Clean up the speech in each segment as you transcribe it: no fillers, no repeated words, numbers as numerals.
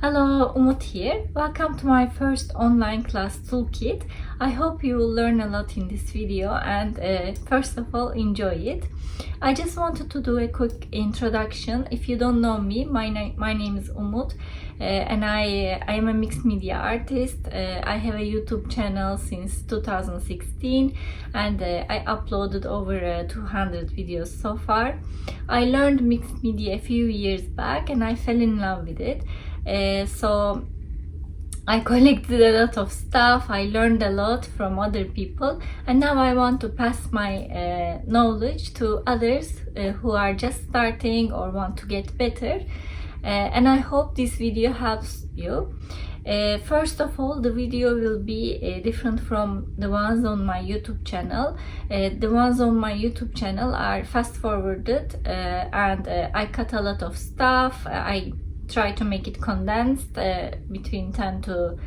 Hello, Umut here. Welcome to my first online class toolkit. I hope you will learn a lot in this video and first of all enjoy it. I just wanted to do a quick introduction. If you don't know me, my name is Umut and I am a mixed media artist. I have a YouTube channel since 2016 and I uploaded over 200 videos so far. I learned mixed media a few years back and I fell in love with it. So I collected a lot of stuff, I learned a lot from other people, and now I want to pass my knowledge to others who are just starting or want to get better. And I hope this video helps you. First of all, the video will be different from the ones on my YouTube channel. The ones on my YouTube channel are fast forwarded and I cut a lot of stuff. I try to make it condensed between 10 to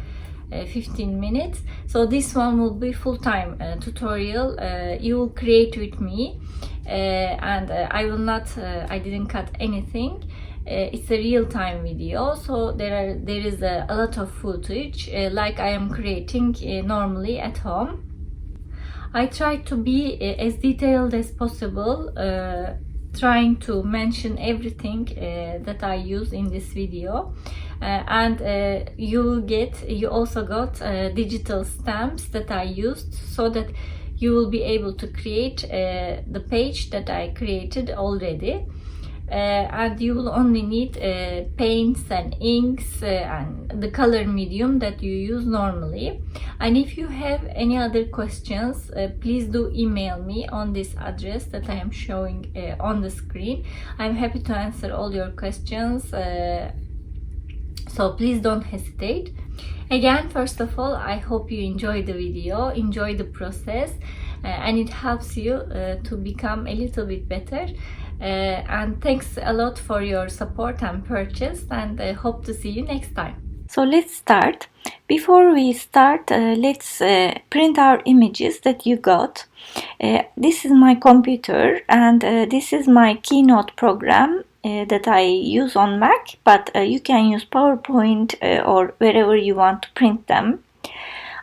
15 minutes. So this one will be full-time tutorial. You will create with me and I didn't cut anything. It's a real-time video, so there is a lot of footage like I am creating normally at home. I try to be as detailed as possible, trying to mention everything that I use in this video, and you also got digital stamps that I used so that you will be able to create the page that I created already. And you will only need paints and inks and the color medium that you use normally. And if you have any other questions, please do email me on this address that I am showing on the screen. I'm happy to answer all your questions, so please don't hesitate. Again, first of all, I hope you enjoy the video, enjoy the process, and it helps you to become a little bit better. And thanks a lot for your support and purchase, and I hope to see you next time. So let's start. Before we start, let's print our images that you got. This is my computer and this is my Keynote program that I use on Mac, but you can use PowerPoint or wherever you want to print them.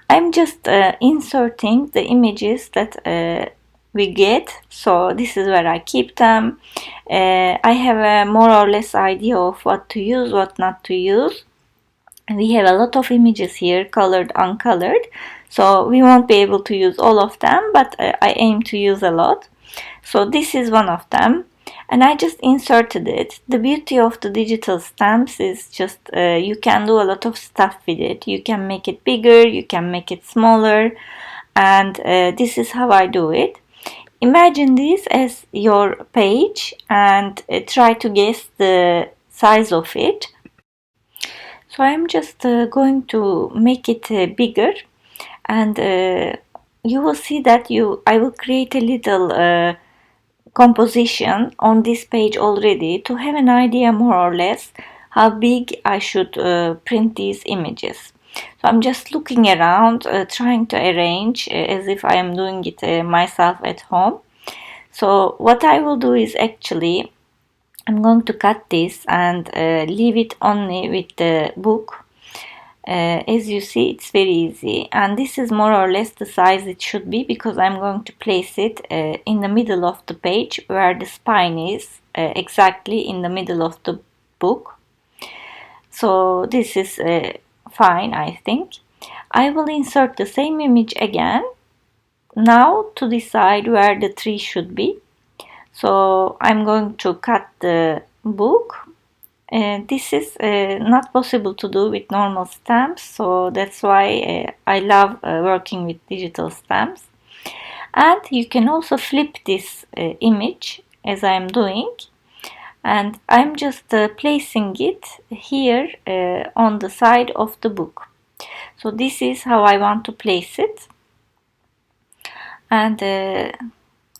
I'm just inserting the images that we get, so this is where I keep them. I have a more or less idea of what to use, what not to use. We have a lot of images here, colored, uncolored, so we won't be able to use all of them, but I aim to use a lot. So this is one of them, and I just inserted it. The beauty of the digital stamps is just you can do a lot of stuff with it. You can make it bigger, you can make it smaller, and this is how I do it. Imagine this as your page and try to guess the size of it. So I'm just going to make it bigger, and you will see that I will create a little composition on this page already to have an idea more or less how big I should print these images. So I'm just looking around, trying to arrange as if I am doing it myself at home. So what I will do is actually I'm going to cut this and leave it only with the book. As you see, it's very easy, and this is more or less the size it should be because I'm going to place it in the middle of the page where the spine is, exactly in the middle of the book. So this is fine, I think. I will insert the same image again, now to decide where the tree should be. So I'm going to cut the book. This is not possible to do with normal stamps, so that's why I love working with digital stamps. And you can also flip this image as I'm doing, and I'm just placing it here on the side of the book. So this is how I want to place it, and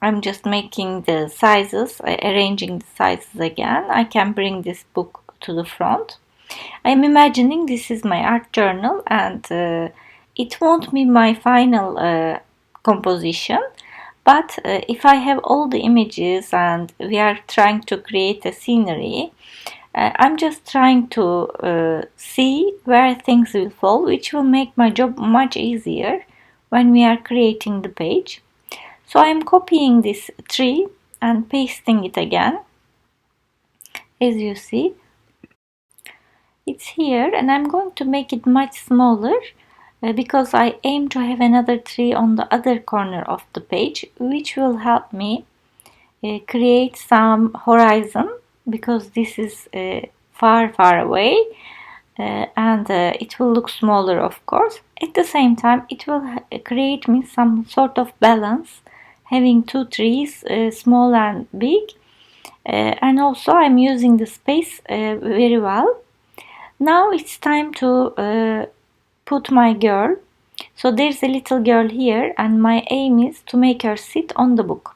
I'm just making the sizes, arranging the sizes again. I can bring this book to the front. I'm imagining this is my art journal, and it won't be my final composition, but if I have all the images and we are trying to create a scenery, I'm just trying to see where things will fall, which will make my job much easier when we are creating the page. So I'm copying this tree and pasting it again. As you see, it's here, and I'm going to make it much smaller because I aim to have another tree on the other corner of the page, which will help me create some horizon, because this is far away, and it will look smaller, of course. At the same time, it will create me some sort of balance, having two trees, small and big, and also I'm using the space very well. Now it's time to put my girl. So there's a little girl here, and my aim is to make her sit on the book.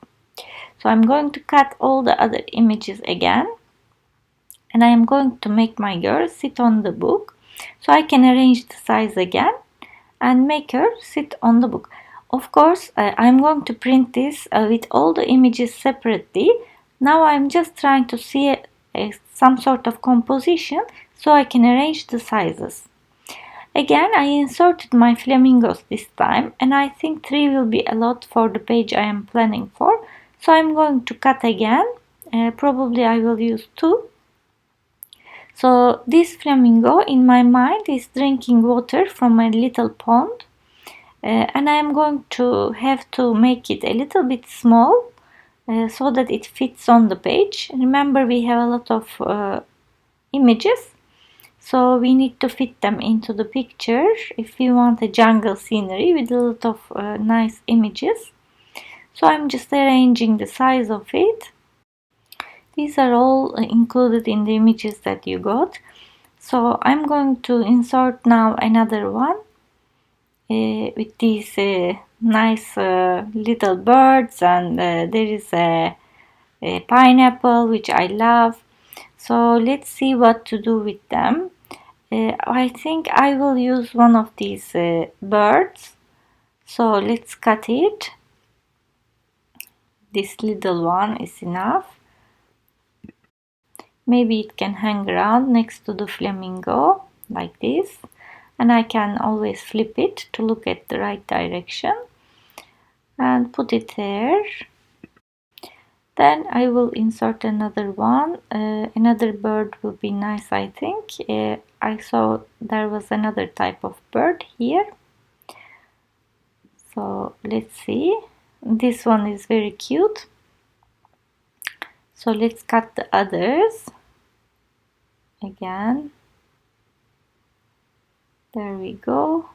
So I'm going to cut all the other images again, and I am going to make my girl sit on the book, so I can arrange the size again and make her sit on the book. Of course, I'm going to print this with all the images separately. Now I'm just trying to see some sort of composition so I can arrange the sizes. Again, I inserted my flamingos this time, and I think 3 will be a lot for the page I am planning for. So I'm going to cut again. Probably I will use 2. So this flamingo in my mind is drinking water from a little pond, and I am going to have to make it a little bit small so that it fits on the page. Remember, we have a lot of images, so we need to fit them into the picture if we want a jungle scenery with a lot of nice images. So I'm just arranging the size of it. These are all included in the images that you got. So I'm going to insert now another one with these nice little birds, and there is a pineapple, which I love. So let's see what to do with them. I think I will use one of these birds. So let's cut it. This little one is enough. Maybe it can hang around next to the flamingo like this, and I can always flip it to look at the right direction and put it there. Then I will insert another one. Another bird will be nice, I think. I saw there was another type of bird here. So let's see. This one is very cute. So let's cut the others again. There we go.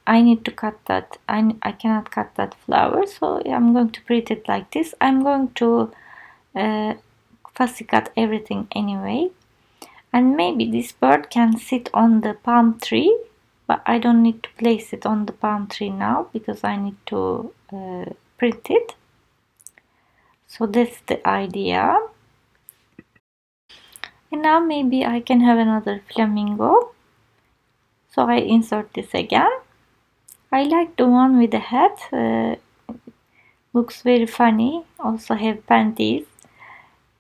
I need to cut that. I cannot cut that flower, so I'm going to print it like this. I'm going to fussy cut everything anyway, and maybe this bird can sit on the palm tree, but I don't need to place it on the palm tree now because I need to print it. So that's the idea. And now maybe I can have another flamingo. So I insert this again. I like the one with the hat. Looks very funny. Also have panties.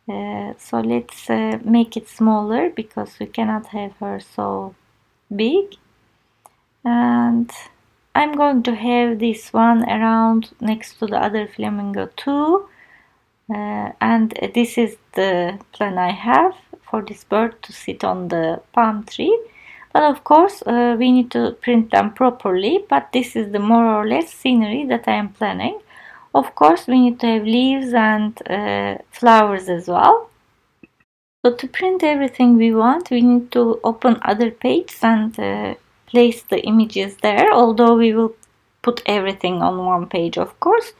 So let's make it smaller because we cannot have her so big. And I'm going to have this one around next to the other flamingo too. And this is the plan I have for this bird to sit on the palm tree. But of course, we need to print them properly, but this is the more or less scenery that I am planning. Of course, we need to have leaves and flowers as well. So to print everything we want, we need to open other pages and place the images there, although we will put everything on one page, of course.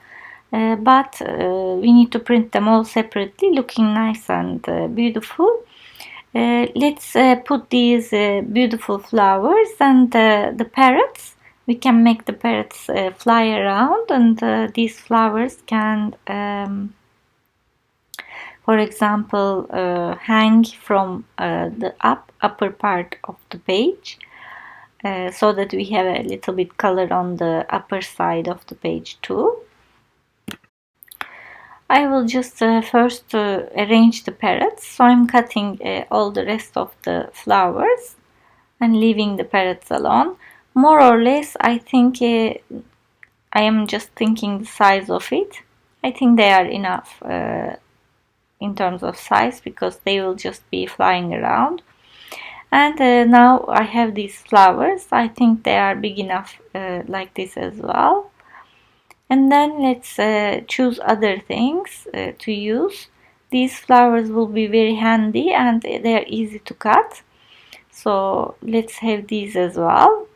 But we need to print them all separately, looking nice and beautiful. Let's put these beautiful flowers and the parrots. We can make the parrots fly around, and these flowers can, for example, hang from the upper part of the page, so that we have a little bit color on the upper side of the page too. I will just first arrange the parrots. So I'm cutting all the rest of the flowers and leaving the parrots alone. More or less, I think I am just thinking the size of it. I think they are enough in terms of size because they will just be flying around. And now I have these flowers. I think they are big enough like this as well. And then let's choose other things to use. These flowers will be very handy and they are easy to cut. So let's have these as well.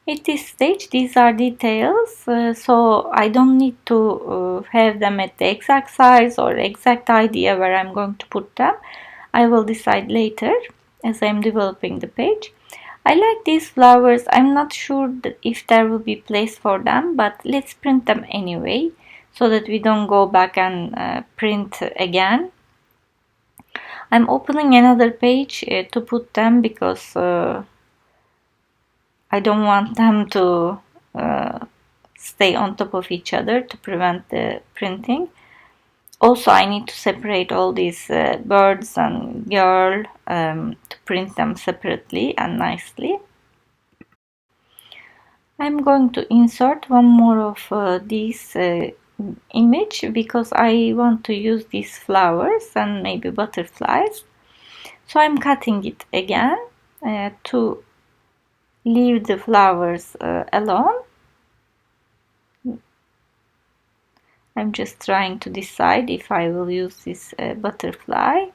At this stage, these are details, so I don't need to have them at the exact size or exact idea where I'm going to put them. I will decide later as I'm developing the page. I like these flowers. I'm not sure if there will be place for them, but let's print them anyway so that we don't go back and print again. I'm opening another page to put them because I don't want them to stay on top of each other to prevent the printing. Also, I need to separate all these birds and girl to print them separately and nicely. I'm going to insert one more of these image because I want to use these flowers and maybe butterflies. So I'm cutting it again to leave the flowers alone. I'm just trying to decide if I will use this butterfly,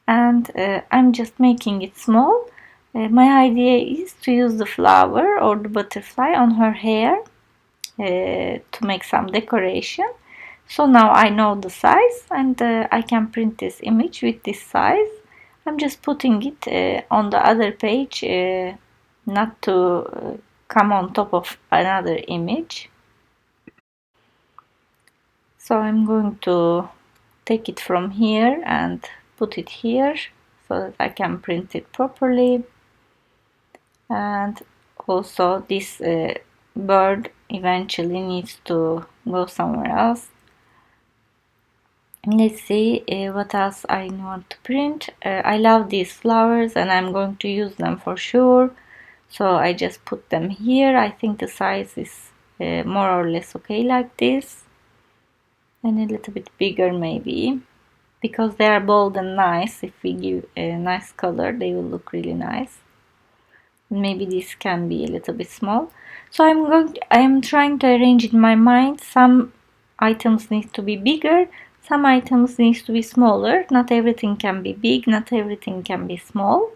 and I'm just making it small. My idea is to use the flower or the butterfly on her hair to make some decoration. So now I know the size and I can print this image with this size. I'm just putting it on the other page, not to come on top of another image. So I'm going to take it from here and put it here so that I can print it properly. And also this bird eventually needs to go somewhere else. Let's see what else I want to print. I love these flowers and I'm going to use them for sure. So I just put them here. I think the size is more or less okay like this. And a little bit bigger maybe. Because they are bold and nice. If we give a nice color, they will look really nice. Maybe this can be a little bit small. So I am trying to arrange in my mind. Some items need to be bigger. Some items needs to be smaller. Not everything can be big. Not everything can be small.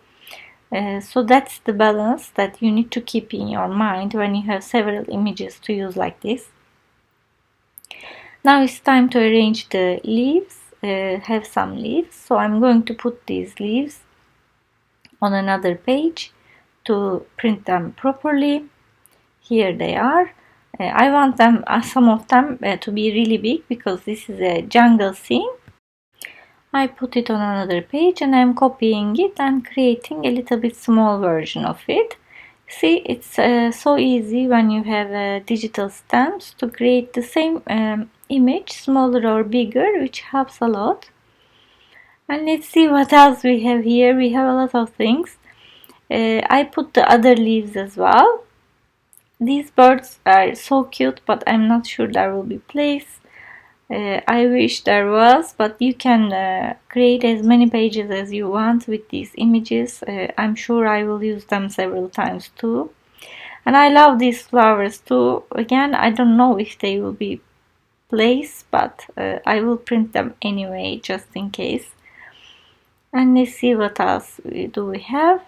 So that's the balance that you need to keep in your mind when you have several images to use like this. Now it's time to arrange the leaves. Have some leaves. So I'm going to put these leaves on another page to print them properly. Here they are. I want them, some of them to be really big because this is a jungle scene. I put it on another page and I'm copying it and creating a little bit small version of it. See, it's so easy when you have digital stamps to create the same image, smaller or bigger, which helps a lot. And let's see what else we have here. We have a lot of things. I put the other leaves as well. These birds are so cute, but I'm not sure there will be place. I wish there was, but you can create as many pages as you want with these images. I'm sure I will use them several times too. And I love these flowers too. Again, I don't know if they will be place, but I will print them anyway, just in case. And let's see what else do we have.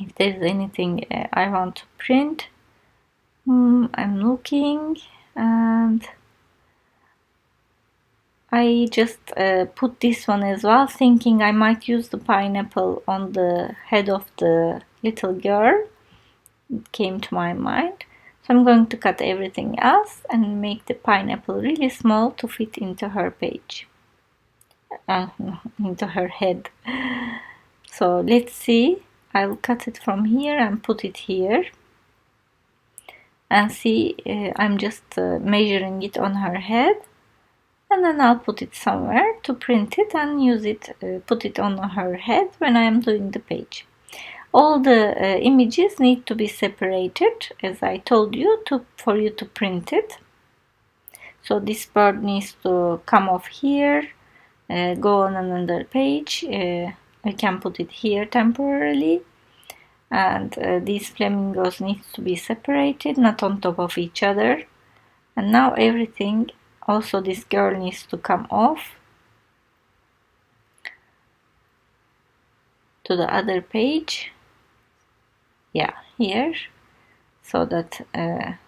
If there's anything I want to print. I'm looking and I just put this one as well, thinking I might use the pineapple on the head of the little girl. It came to my mind. So I'm going to cut everything else and make the pineapple really small to fit into her page. Into her head. So let's see. I'll cut it from here and put it here. And see, I'm just measuring it on her head. and then I'll put it somewhere to print it and use it, put it on her head when I am doing the page. All the images need to be separated, as I told you, for you to print it. So this bird needs to come off here, go on another page. We can put it here temporarily, and these flamingos needs to be separated, not on top of each other. And now everything, also this girl needs to come off to the other page. Yeah, here, so that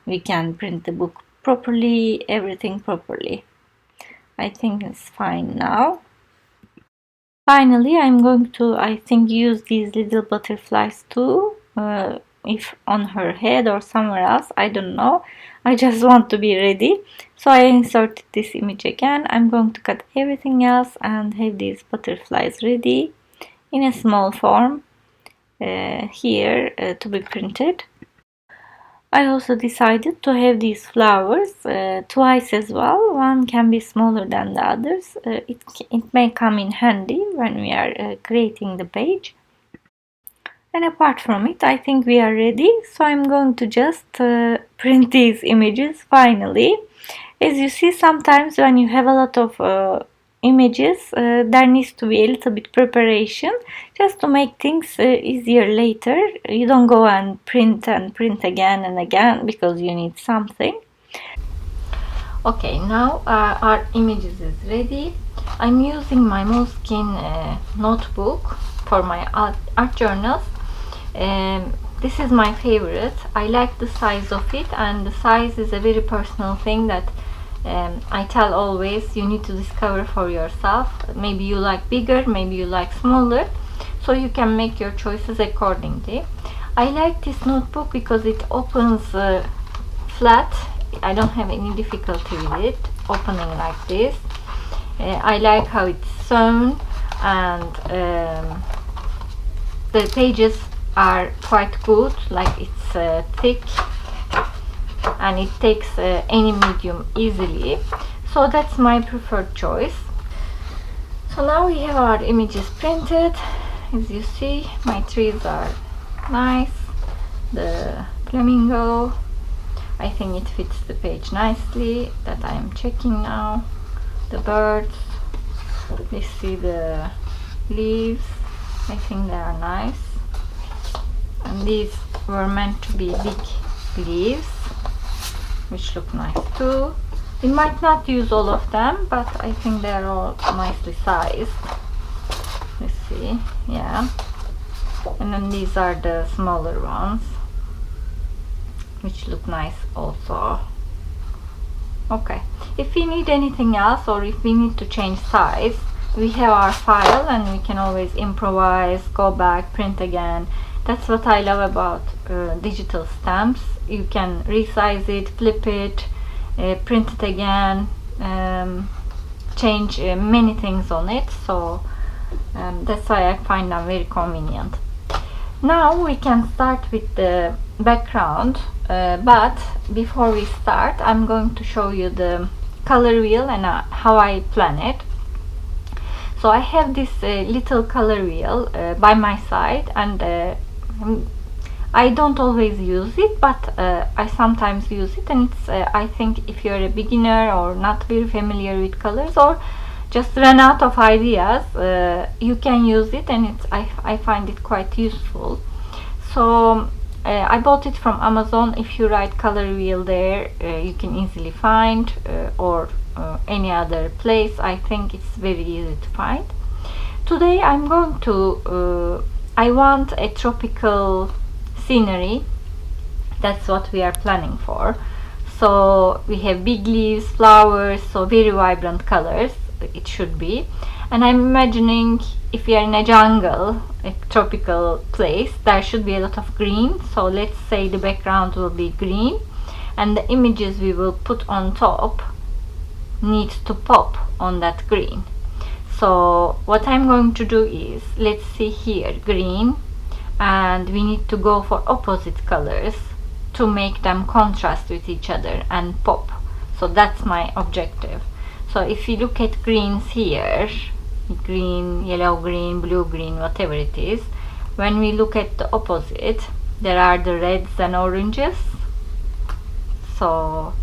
we can print the book properly, everything properly. I think it's fine now. Finally, I'm going to, I think, use these little butterflies too, if on her head or somewhere else, I don't know. I just want to be ready. So I inserted this image again. I'm going to cut everything else and have these butterflies ready in a small form here to be printed. I also decided to have these flowers twice as well. One can be smaller than the others. It may come in handy when we are creating the page. And apart from it, I think we are ready. So I'm going to just print these images finally. As you see, sometimes when you have a lot of images, there needs to be a little bit preparation just to make things easier later. You don't go and print again and again because you need something. Okay, now our images is ready. I'm using my Moleskine notebook for my art journals. This is my favorite. I like the size of it, and the size is a very personal thing that I tell always you need to discover for yourself. Maybe you like bigger, maybe you like smaller, so you can make your choices accordingly. I like this notebook because it opens flat. I don't have any difficulty with it opening like this. I like how it's sewn, and the pages are quite good, like it's thick and it takes any medium easily, so that's my preferred choice. So now we have our images printed. As you see, my trees are nice. The flamingo, I think it fits the page nicely that I am checking now. The birds, we see the leaves, I think they are nice, and these were meant to be big leaves which look nice too. We might not use all of them, but I think they're all nicely sized. Let's see, yeah. And then these are the smaller ones which look nice also. Okay, if we need anything else or if we need to change size, we have our file and we can always improvise, go back, print again. That's what I love about digital stamps. You can resize it, flip it, print it again, change many things on it, so that's why I find them very convenient. Now we can start with the background, but before we start, I'm going to show you the color wheel and how I plan it. So I have this little color wheel by my side, and I don't always use it, but I sometimes use it, and it's I think if you're a beginner or not very familiar with colors or just run out of ideas, you can use it, and I find it quite useful. So I bought it from Amazon. If you write color wheel there, you can easily find, or any other place. I think it's very easy to find. Today I'm going to I want a tropical scenery. That's what we are planning for. So we have big leaves, flowers, so very vibrant colors it should be. And I'm imagining if we are in a jungle, a tropical place, there should be a lot of green. So let's say the background will be green, and the images we will put on top need to pop on that green. So what I'm going to do is, let's see here, green, and we need to go for opposite colors to make them contrast with each other and pop. So that's my objective. So So if you look at greens here, green, yellow, green, blue, green, whatever it is, when we look at the opposite, there are the reds and oranges. So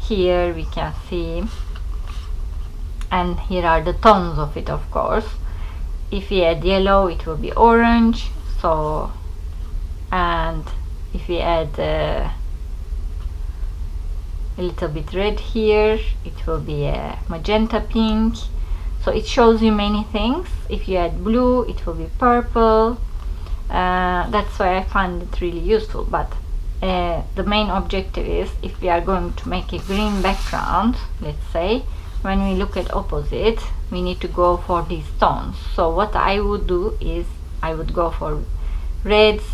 here we can see, and here are the tones of it, of course. If we add yellow, it will be orange. So, and if we add a little bit red here, it will be a magenta pink. So it shows you many things. If you add blue, it will be purple. That's why I find it really useful. But the main objective is, if we are going to make a green background, let's say, when we look at opposite, we need to go for these tones. So what I would do is, I would go for reds,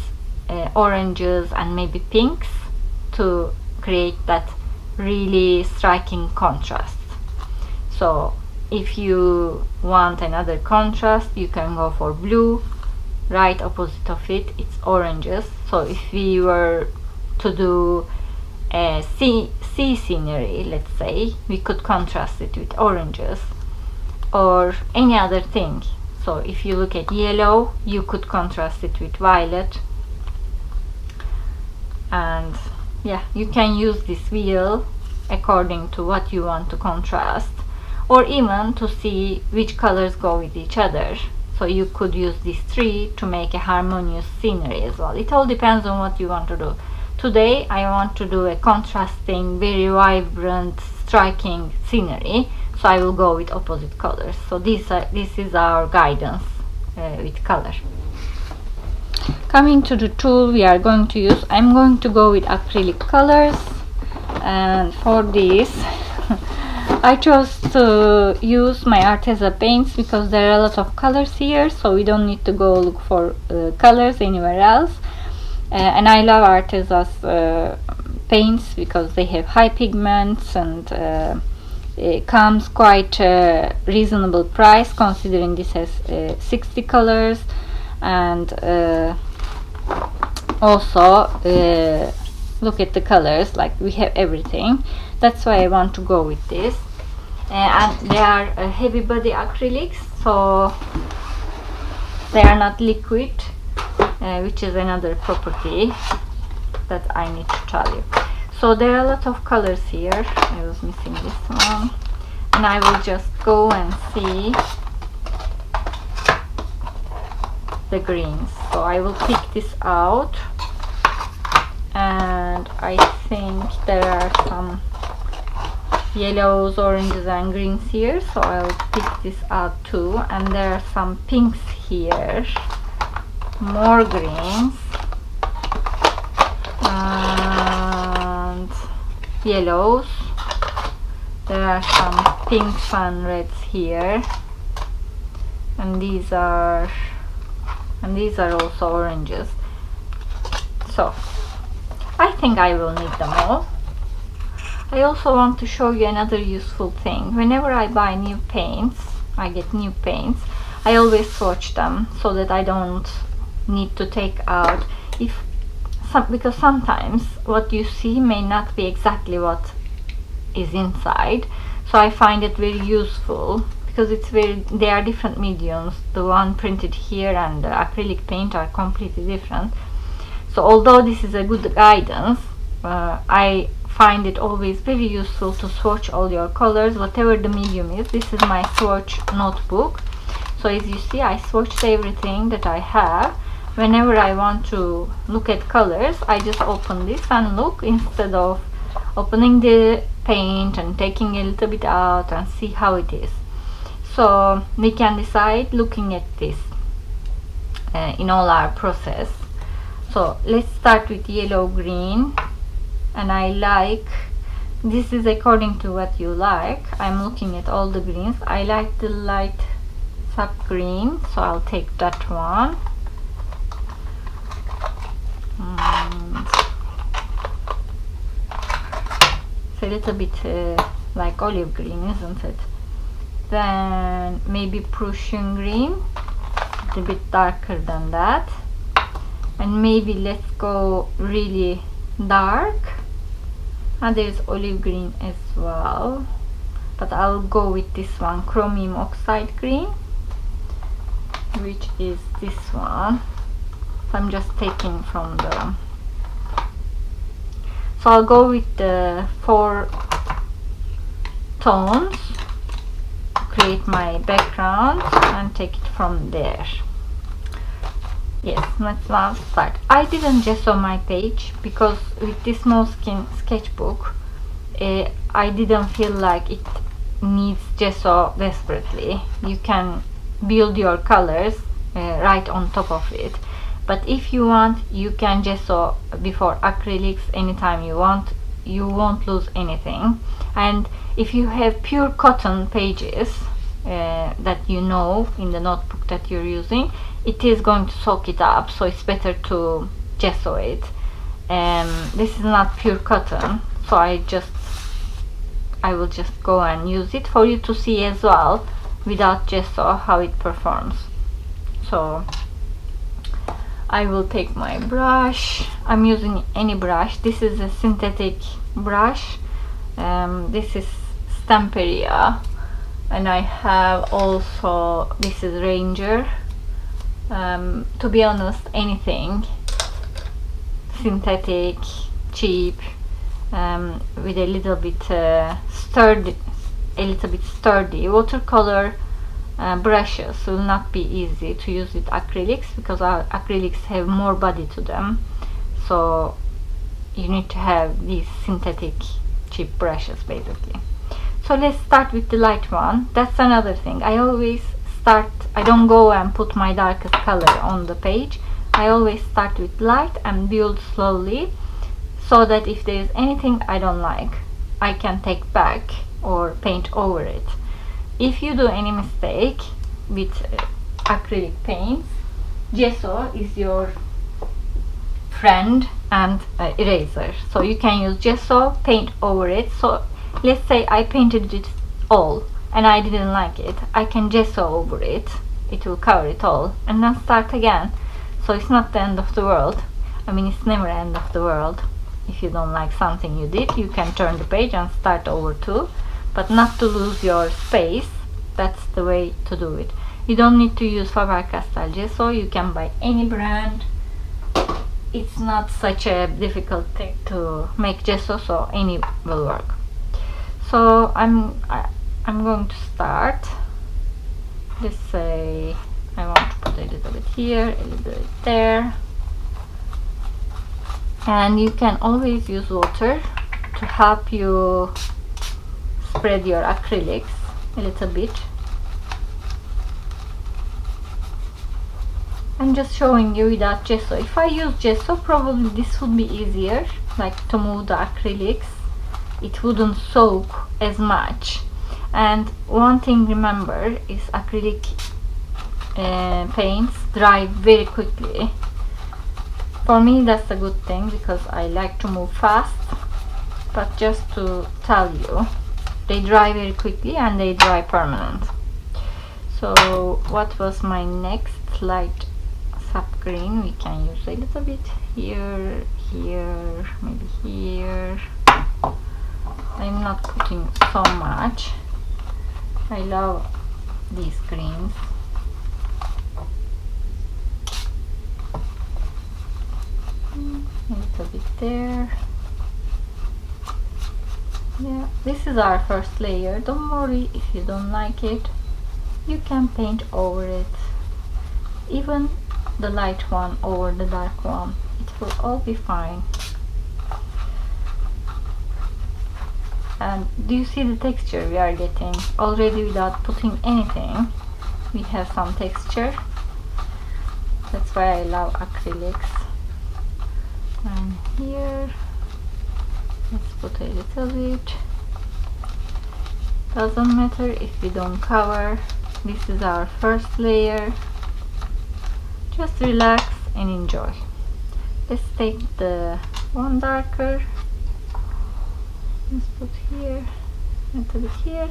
oranges, and maybe pinks to create that really striking contrast. So if you want another contrast, you can go for blue. Right opposite of it, it's oranges. So if we were to do a sea scenery, let's say, we could contrast it with oranges or any other thing. So if you look at yellow, you could contrast it with violet. And yeah, you can use this wheel according to what you want to contrast, or even to see which colors go with each other. So you could use these three to make a harmonious scenery as well. It all depends on what you want to do. Today I want to do a contrasting, very vibrant, striking scenery, so I will go with opposite colors. So this is our guidance with color. Coming to the tool we are going to use, I'm going to go with acrylic colors, and for this I chose to use my Arteza paints because there are a lot of colors here, so we don't need to go look for colors anywhere else. And I love Arteza's paints because they have high pigments, and it comes quite reasonable price, considering this has 60 colors. And also look at the colors, like we have everything. That's why I want to go with this. And they are heavy body acrylics, so they are not liquid, which is another property that I need to tell you. So there are a lot of colors here. I was missing this one, and I will just go and see the greens. So I will pick this out, and I think there are some yellows, oranges, and greens here, so I'll pick this out too. And there are some pinks here, more greens, and yellows. There are some pinks and reds here, and these are also oranges. So I think I will need them all. I also want to show you another useful thing. Whenever I buy new paints, I get new paints, I always swatch them so that I don't need to take out because sometimes what you see may not be exactly what is inside. So I find it very useful because they are different mediums. The one printed here and the acrylic paint are completely different. So although this is a good guidance, I find it always very useful to swatch all your colors, whatever the medium is. This is my swatch notebook. So as you see, I swatched everything that I have. Whenever I want to look at colors, I just open this and look, instead of opening the paint and taking a little bit out and see how it is. So we can decide looking at this in all our process. So let's start with yellow green. And I like, this is according to what you like. I'm looking at all the greens. I like the light sap green, so I'll take that one. And it's a little bit like olive green, isn't it? Then maybe Prussian green, a bit darker than that. And maybe let's go really dark. And there's olive green as well. but I'll go with this one, chromium oxide green, which is this one. So I'm just taking from the, so I'll go with the 4 tones, create my background and take it from there. Yes, let's now start. I didn't gesso my page because with this Moleskine sketchbook I didn't feel like it needs gesso desperately. You can build your colors right on top of it, but if you want, you can gesso before acrylics anytime you want. You won't lose anything. And if you have pure cotton pages that you know in the notebook that you're using, it is going to soak it up, so it's better to gesso it. This is not pure cotton, so I will just go and use it for you to see as well without gesso how it performs. So I will take my brush. I'm using any brush. This is a synthetic brush. This is Stamperia, and I have also, this is Ranger. To be honest, anything synthetic, cheap, with a little bit sturdy watercolor brushes will not be easy to use with acrylics, because our acrylics have more body to them, so you need to have these synthetic cheap brushes basically. So let's start with the light one. That's another thing. I don't go and put my darkest color on the page. I always start with light and build slowly, so that if there is anything I don't like, I can take back or paint over it. If you do any mistake with acrylic paints, gesso is your friend and eraser. So you can use gesso, paint over it. So let's say I painted it all and I didn't like it, I can gesso over it. It will cover it all and then start again. So it's not the end of the world. I mean, it's never end of the world. If you don't like something you did, you can turn the page and start over too, but not to lose your space. That's the way to do it. You don't need to use Faber-Castell gesso. You can buy any brand. It's not such a difficult thing to make gesso, so any will work. So I'm going to start. Let's say I want to put a little bit here, a little bit there, and you can always use water to help you spread your acrylics a little bit. I'm just showing you without gesso. If I use gesso, probably this would be easier, like to move the acrylics. It wouldn't soak as much. And one thing remember is acrylic paints dry very quickly. For me that's a good thing because I like to move fast, but just to tell you, they dry very quickly and they dry permanent. So what was my next? Light sap green. We can use a little bit here, here, maybe here. I'm not putting so much. I love these greens. A little bit there. Yeah, this is our first layer. Don't worry if you don't like it. You can paint over it. Even the light one over the dark one. It will all be fine. And do you see the texture we are getting? Already without putting anything, we have some texture. That's why I love acrylics. And here, let's put a little bit. Doesn't matter if we don't cover. This is our first layer. Just relax and enjoy. Let's take the one darker. Let's put here, a little bit here.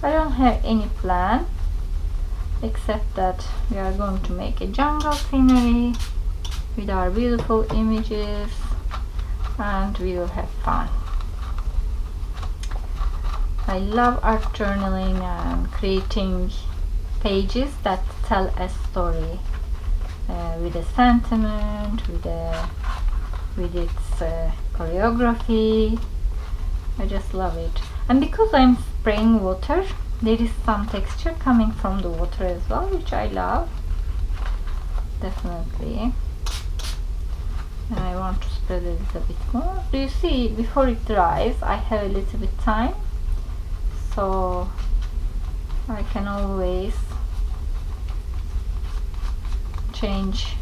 I don't have any plan except that we are going to make a jungle scenery with our beautiful images and we will have fun. I love art journaling and creating pages that tell a story with a sentiment, with its choreography. I just love it. And because I'm spraying water, there is some texture coming from the water as well, which I love. Definitely. And I want to spread a little bit more. Do you see, before it dries, I have a little bit time, so I can always change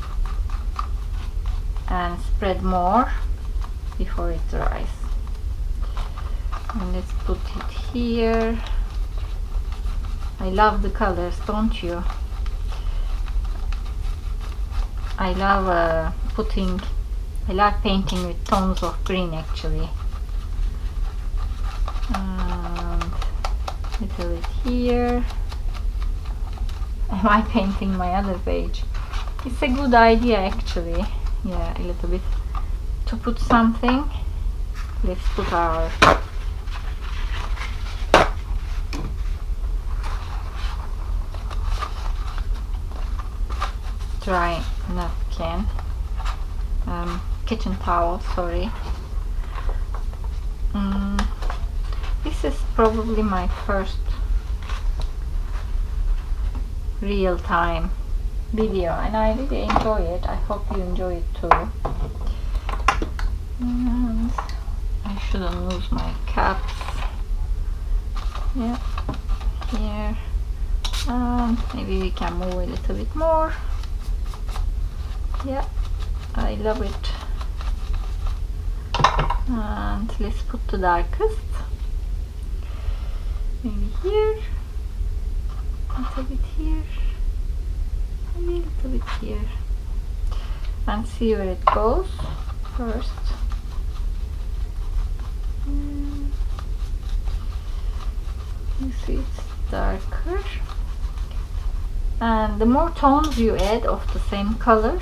and spread more before it dries. And let's put it here. I love the colors, don't you? I love painting with tones of green, actually. And little bit here. Am I painting my other page? It's a good idea, actually. Yeah, a little bit to put something. Let's put our dry napkin, kitchen towel, sorry. This is probably my first real-time video, and I really enjoy it. I hope you enjoy it too. And I shouldn't lose my caps. Yeah, here. Maybe we can move a little bit more. Yeah, I love it. And let's put the darkest. Maybe here, a little bit here, maybe a little bit here, and see where it goes first. You see it's darker, and the more tones you add of the same color,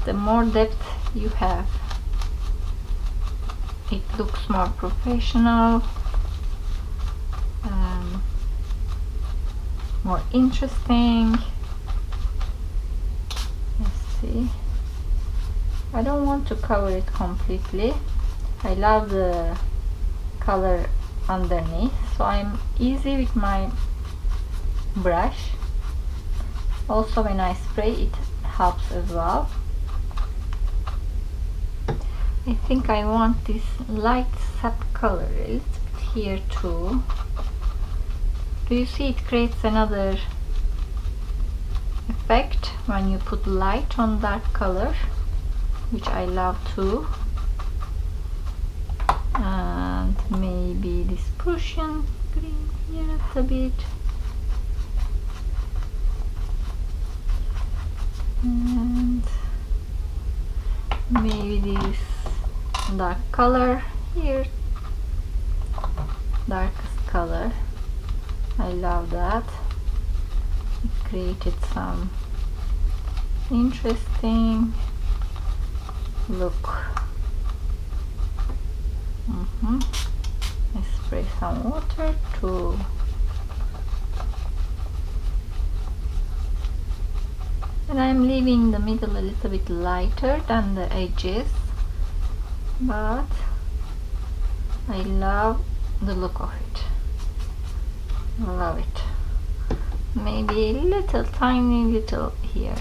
the more depth you have. It looks more professional, more interesting. Let's see. I don't want to cover it completely. I love the color underneath, so I'm easy with my brush. Also, when I spray, it helps as well. I think I want this light sap color a little bit here too. Do you see it creates another effect when you put light on dark color, which I love too. And maybe this Prussian green here a little bit. And maybe this dark color here, darkest color. I love that. It created some interesting look. I spray some water too. And I'm leaving the middle a little bit lighter than the edges, but I love the look of it. Love it. Maybe a little, tiny little here.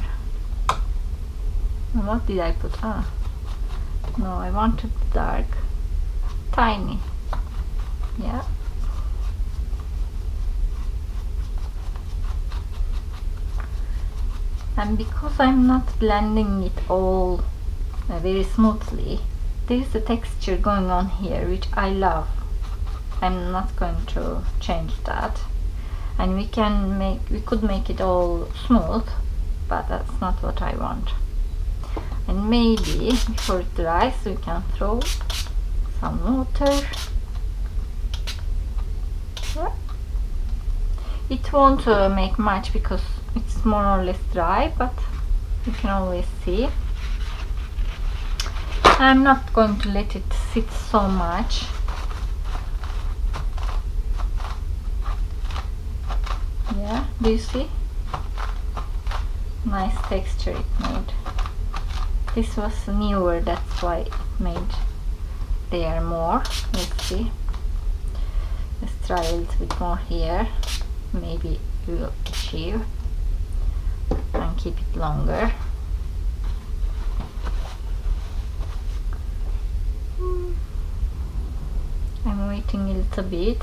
What did I put? No, I wanted dark, tiny. Yeah. And because I'm not blending it all very smoothly, there is a texture going on here which I love. I'm not going to change that, and we could make it all smooth, but that's not what I want. And maybe before it dries we can throw some water. Yeah. It won't make much because it's more or less dry, but you can always see. I'm not going to let it sit so much. Do you see? Nice texture it made. This was newer, that's why it made there more. Let's see. Let's try a little bit more here. Maybe we'll achieve and keep it longer. I'm waiting a little bit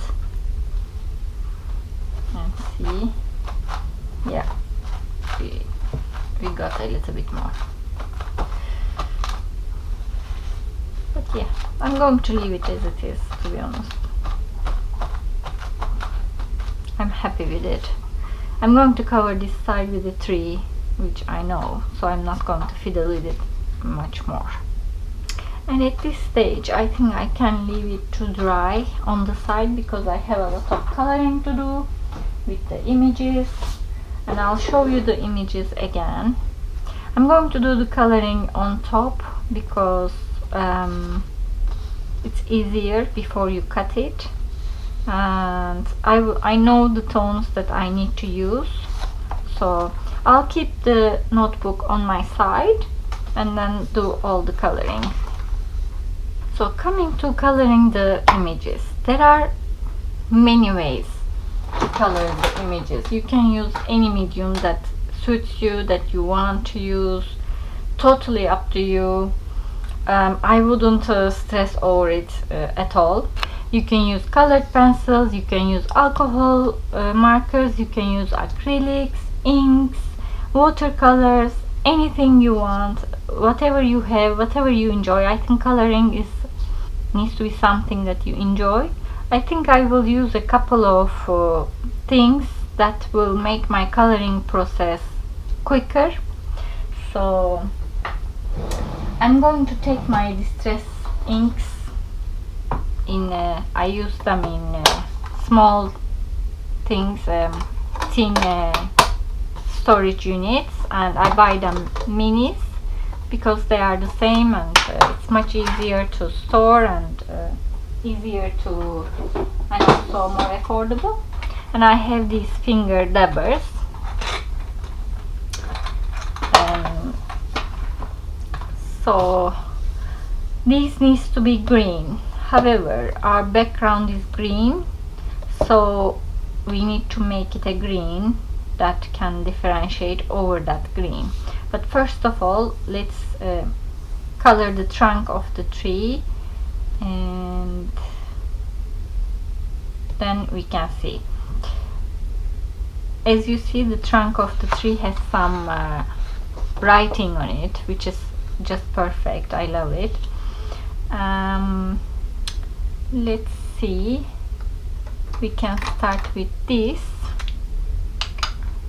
and see. Yeah, we got a little bit more. But yeah, I'm going to leave it as it is, to be honest. I'm happy with it. I'm going to cover this side with a tree, which I know, so I'm not going to fiddle with it much more. And at this stage I think I can leave it to dry on the side, because I have a lot of coloring to do with the images, and I'll show you the images again. I'm going to do the coloring on top because it's easier before you cut it, and I know the tones that I need to use, so I'll keep the notebook on my side and then do all the coloring. So coming to coloring the images, there are many ways to color the images. You can use any medium that suits you, that you want to use, totally up to you. I wouldn't stress over it at all. You can use colored pencils, you can use alcohol markers, you can use acrylics, inks, watercolors, anything you want, whatever you have, whatever you enjoy. I think coloring needs to be something that you enjoy. I think I will use a couple of things that will make my coloring process quicker. So I'm going to take my distress inks I use them in small things, thin storage units, and I buy them minis because they are the same, and it's much easier to store and easier to, and also more affordable. And I have these finger dabbers. So these needs to be green. However, our background is green, so we need to make it a green that can differentiate over that green. But first of all, let's color the trunk of the tree, and then we can see. As you see, the trunk of the tree has some writing on it, which is just perfect. I love it. Let's see, we can start with this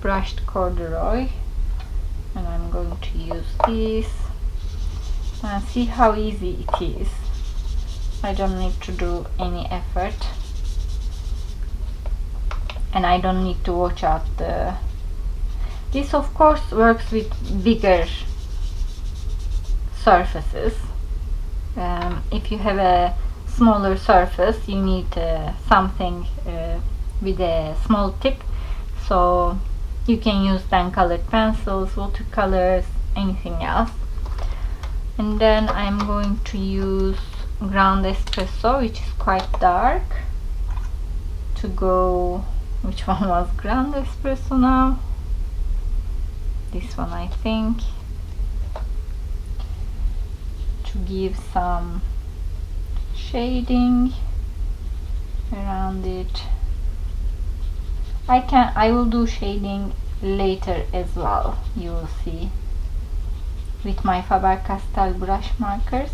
brushed corduroy, and I'm going to use this, and see how easy it is. I don't need to do any effort, and I don't need to watch out this of course works with bigger surfaces. If you have a smaller surface, you need something with a small tip, so you can use then colored pencils, watercolors, anything else. And then I'm going to use ground espresso, which is quite dark, to go. Which one was ground espresso now? This one, I think, to give some shading around it. I will do shading later as well, you will see, with my Faber-Castell brush markers,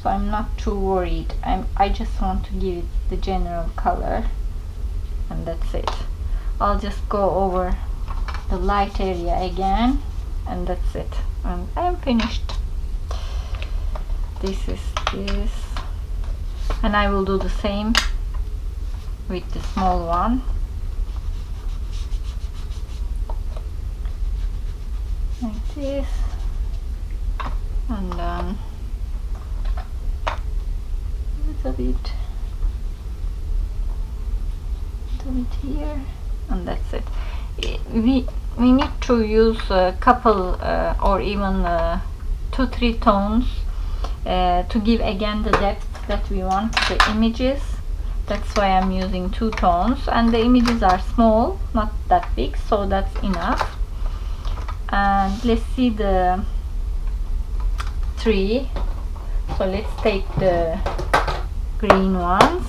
so I'm not too worried. I just want to give it the general color, and that's it. I'll just go over the light area again, and that's it, and I'm finished. This is this, and I will do the same with the small one. Like this, and then a little bit here, and that's it. we need to use a couple or even 2-3 tones to give again the depth that we want to the images. That's why I'm using 2 tones, and the images are small, not that big, so that's enough. And let's see the tree. So let's take the green ones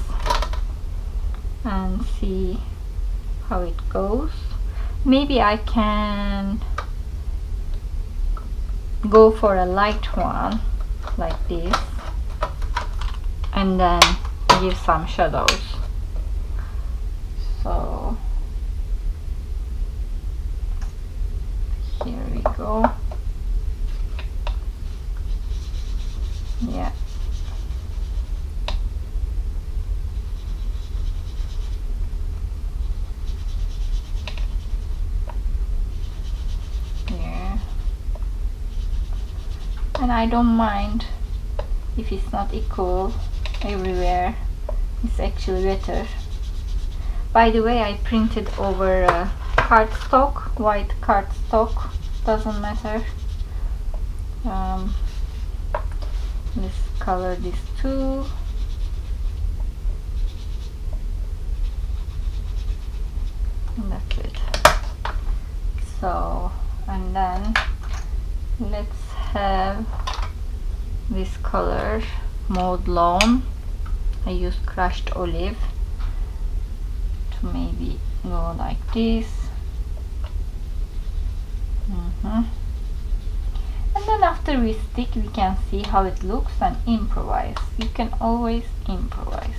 and see how it goes. Maybe I can go for a light one like this and then give some shadows. So here we go. Yeah. Yeah. And I don't mind if it's not equal everywhere. It's actually better. By the way, I printed over cardstock, white cardstock, doesn't matter. Let's color this too. And that's it. So, and then let's have this color, Maude Lawn. I used crushed olive to maybe go like this. And then after we stick, we can see how it looks and improvise. You can always improvise,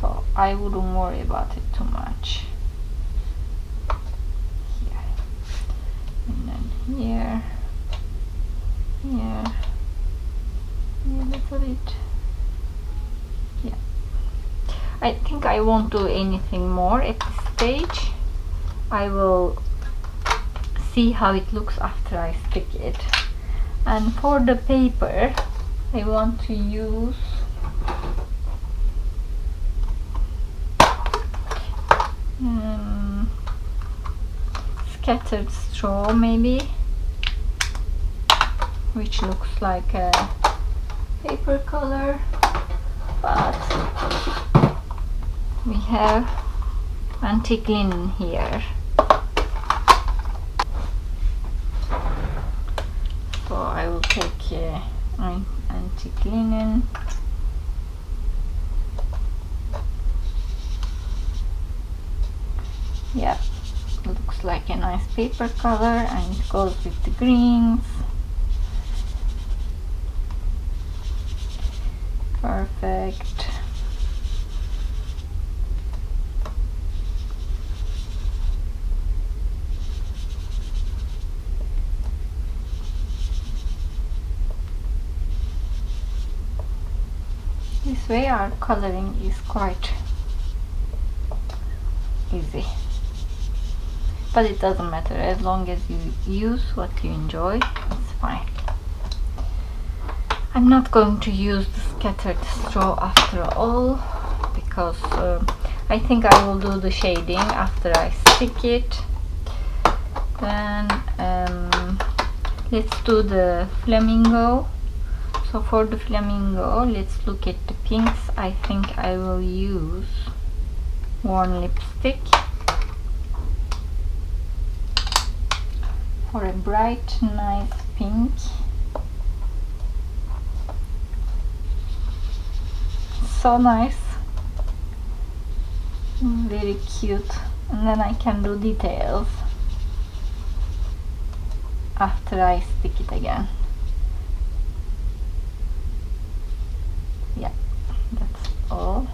so I wouldn't worry about it too much. Here and then here, here, a little bit. Yeah, I think I won't do anything more at this stage. I will see how it looks after I stick it. And for the paper, I want to use scattered straw maybe, which looks like a paper color, but we have antique linen here. So I will take antique linen. Yeah, looks like a nice paper color, and it goes with the greens. Perfect. This way our coloring is quite easy, but it doesn't matter, as long as you use what you enjoy, it's fine. I'm not going to use the scattered straw after all, because I think I will do the shading after I stick it. Then let's do the flamingo. So for the flamingo, let's look at the pinks. I think I will use worn lipstick for a bright, nice pink. So nice, very cute. And then I can do details after I stick it again. Yeah, that's all.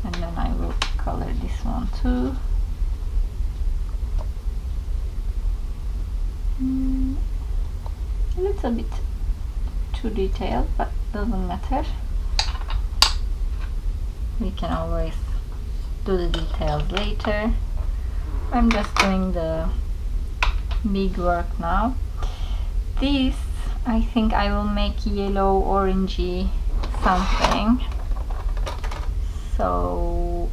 And then I will color this one too. A little bit too detailed, but doesn't matter. We can always do the details later. I'm just doing the big work now. This, I think I will make yellow, orangey something. So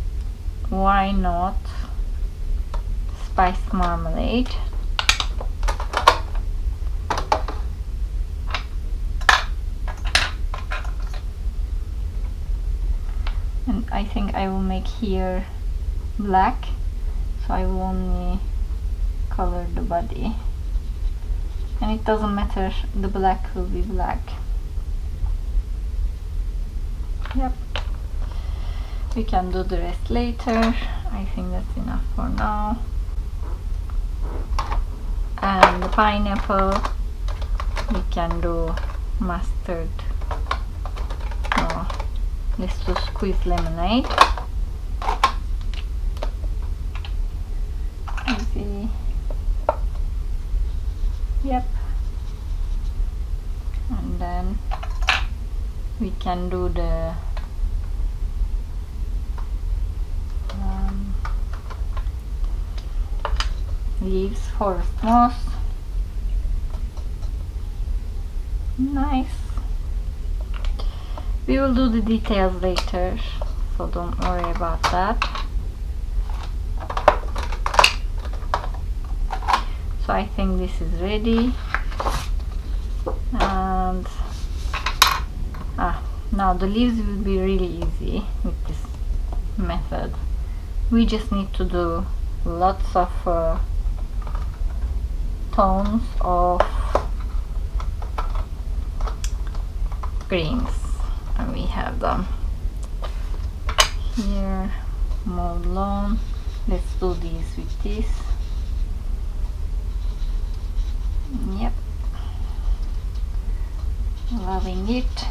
why not spiced marmalade. And I think I will make here black, so I will only color the body, and it doesn't matter, the black will be black. Yep, we can do the rest later. I think that's enough for now. And the pineapple, we can do mustard. No, let's do squeezed lemonade. Easy. Yep. And then we can do the leaves, forest moss. Nice. We will do the details later, so don't worry about that. So I think this is ready, and now the leaves will be really easy with this method. We just need to do lots of tones of greens, and we have them here. Mauve lawn. Let's do these with this. Yep, loving it.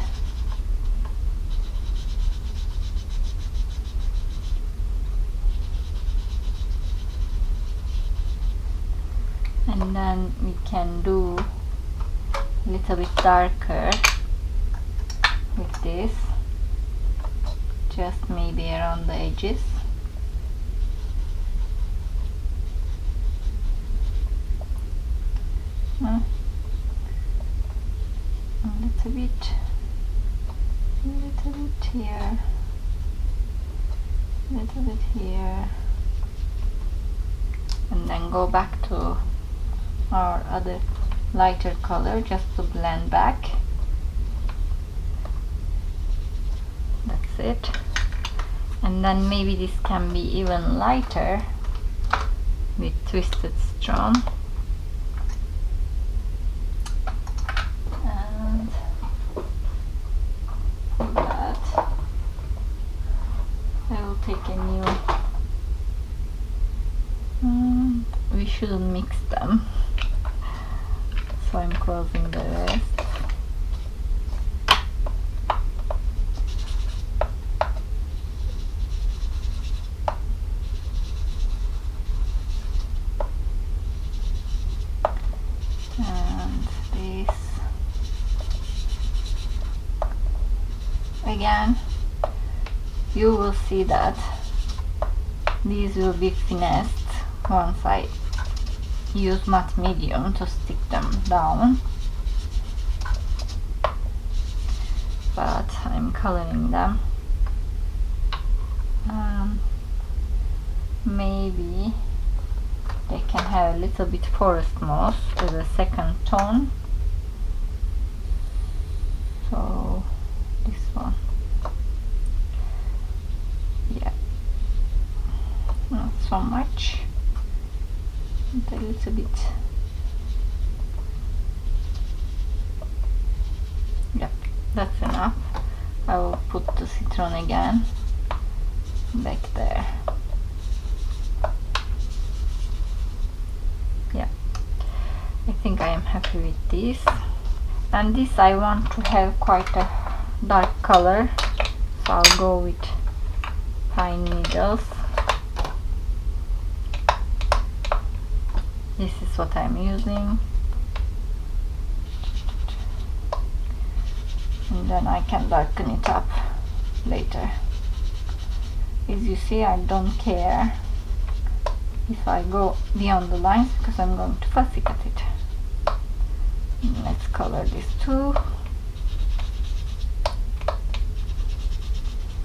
And then we can do a little bit darker with this, just maybe around the edges. A little bit here, a little bit here, and then go back to our other lighter color just to blend back. That's it. And then maybe this can be even lighter with twisted straw. And that I will take a new, we shouldn't mix them, so I'm closing the rest. And this again, you will see that these will be finessed once I use matte medium to stick them down, but I'm coloring them. Maybe they can have a little bit forest moss as a second tone, so this one, yeah, not so much, a little bit, yep, that's enough. I will put the citron again back there. Yeah, I think I am happy with this. And this I want to have quite a dark color, so I'll go with pine needles. This is what I'm using, and then I can darken it up later. As you see, I don't care if I go beyond the lines because I'm going to fussy cut it. And let's color this too.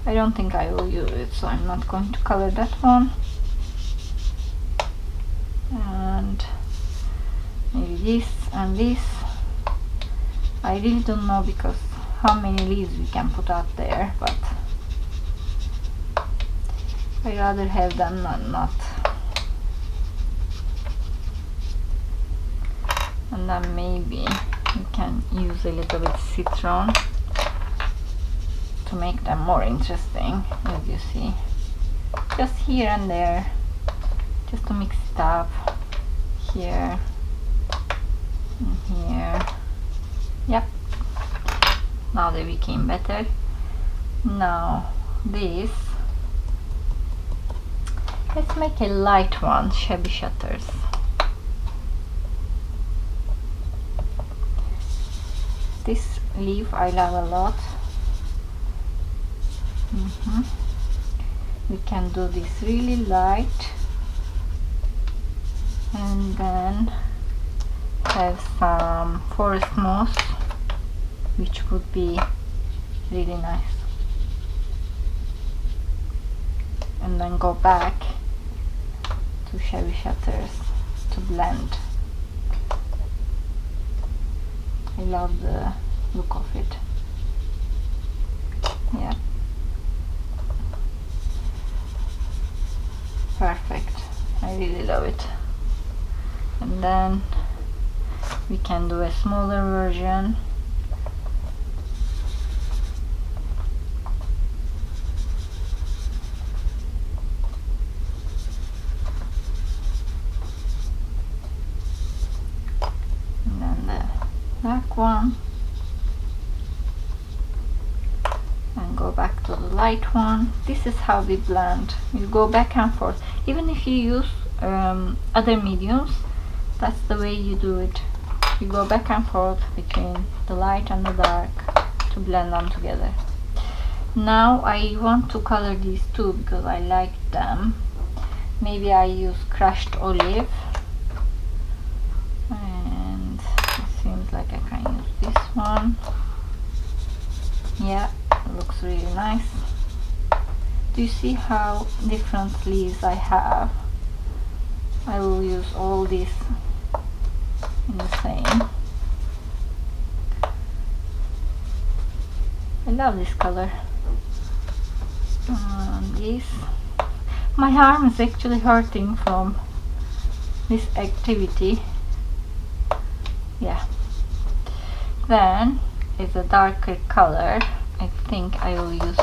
I don't think I will use it, so I'm not going to color that one. And maybe this and this. I really don't know because how many leaves we can put out there, but I rather have them than not. And then maybe we can use a little bit citron to make them more interesting, as you see. Just here and there, just to mix it up. Here and here. Yep, now they became better. Now this, let's make a light one, shabby shutters. This leaf I love a lot. We can do this really light and then have some forest moss, which would be really nice, and then go back to shabby shutters to blend. I love the look of it. Yeah, perfect. I really love it. And then we can do a smaller version. And then the black one. And go back to the light one. This is how we blend. You go back and forth. Even if you use other mediums, that's the way you do it. You go back and forth between the light and the dark to blend them together. Now I want to color these two because I like them. Maybe I use crushed olive, and it seems like I can use this one. Yeah, it looks really nice. Do you see how different leaves I have? I will use all these in the same. I love this color. And this. My arm is actually hurting from this activity. Yeah. Then is a darker color. I think I will use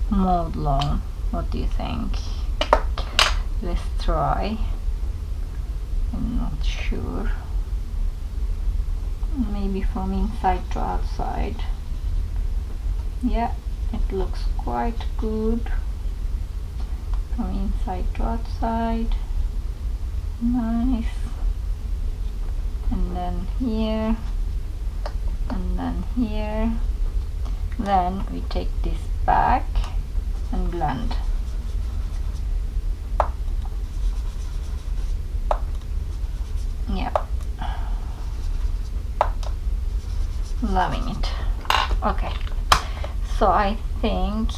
mauve lawn. What do you think? Let's try. I'm not sure. Maybe from inside to outside. Yeah, it looks quite good. From inside to outside. Nice. And then here. And then here. Then we take this back and blend. Yeah. Loving it. Okay. So I think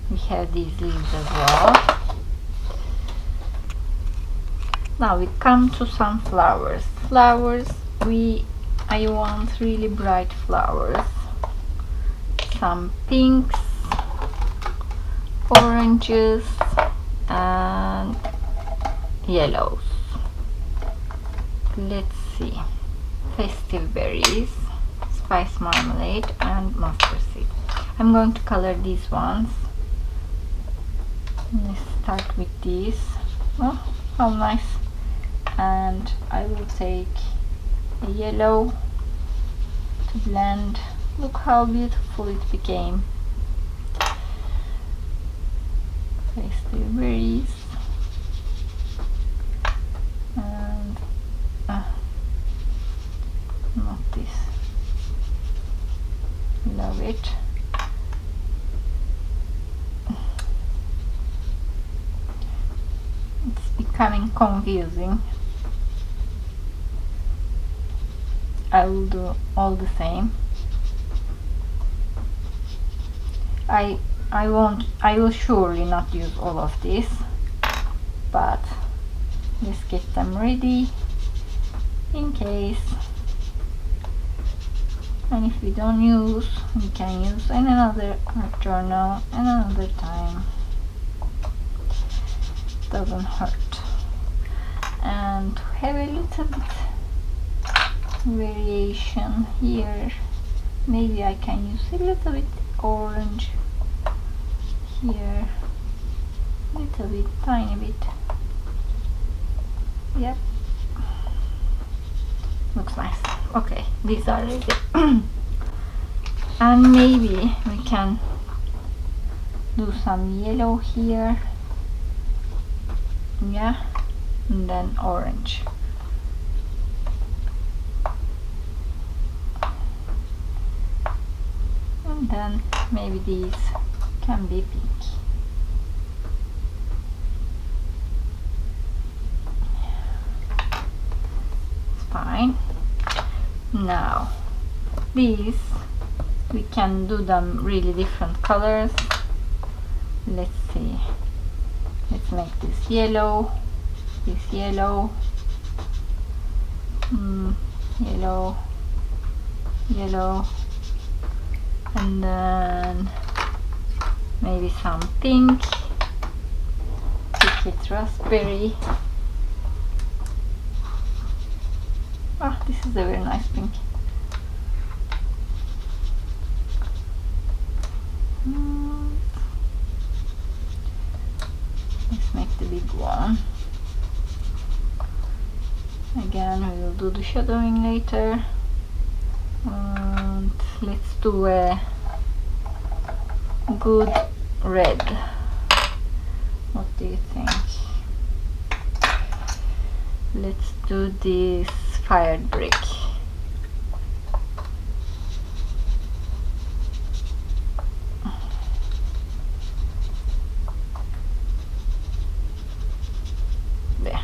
we have these leaves as well. Now we come to some flowers. I want really bright flowers. Some pinks, oranges, and yellows. Let's see. Festive berries, spice marmalade, and mustard seed. I'm going to color these ones. Let's start with these. Oh, how nice. And I will take a yellow to blend. Look how beautiful it became. Festive berries. And not this. Love it. It's becoming confusing. I will do all the same. I will surely not use all of this, but let's get them ready in case. And if we don't use, we can use in another art journal another time. Doesn't hurt. And to have a little bit variation here, maybe I can use a little bit orange here, little bit, tiny bit. Yep, looks nice. Okay, these are ready. And maybe we can do some yellow here. Yeah, and then orange. And then maybe these can be pink. It's fine. Now these we can do them really different colors. Let's see. Let's make this yellow, yellow, yellow, and then maybe some pink, picket raspberry. Ah, this is a very nice pink. Let's make the big one. Again, we will do the shadowing later. And let's do a good red. What do you think? Let's do this fired brick. There.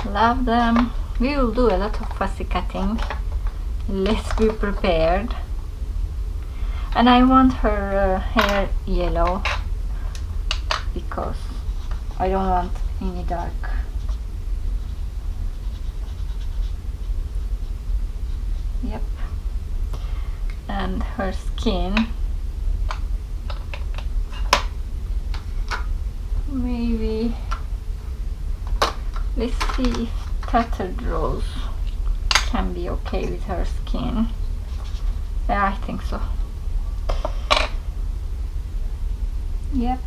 Love them. We will do a lot of fussy cutting. Let's be prepared. And I want her hair yellow because I don't want any dark. Yep. And her skin, maybe, let's see if tattered rose can be okay with her skin. Yeah, I think so. Yep.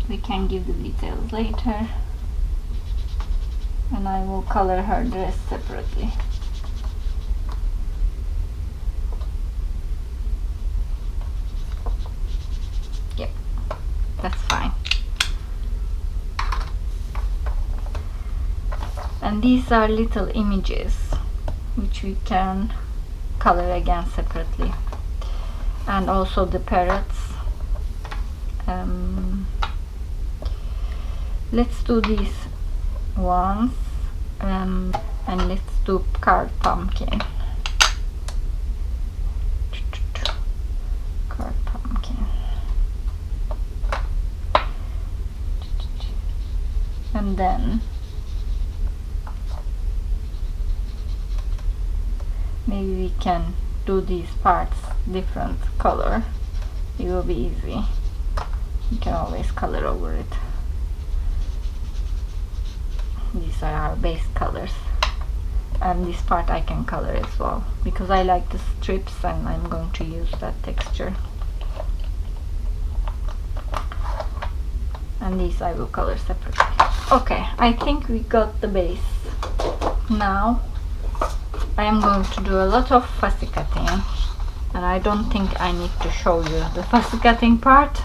We can give the details later. And I will color her dress separately. Yep, that's fine. And these are little images which we can color again separately. And also the parrots. Let's do these ones, and let's do card pumpkin. Card pumpkin. And then maybe we can do these parts different color. It will be easy. You can always color over it. These are our base colors, and this part I can color as well because I like the strips and I'm going to use that texture. And these I will color separately. Okay, I think we got the base. Now I am going to do a lot of fussy cutting, and I don't think I need to show you the fussy cutting part,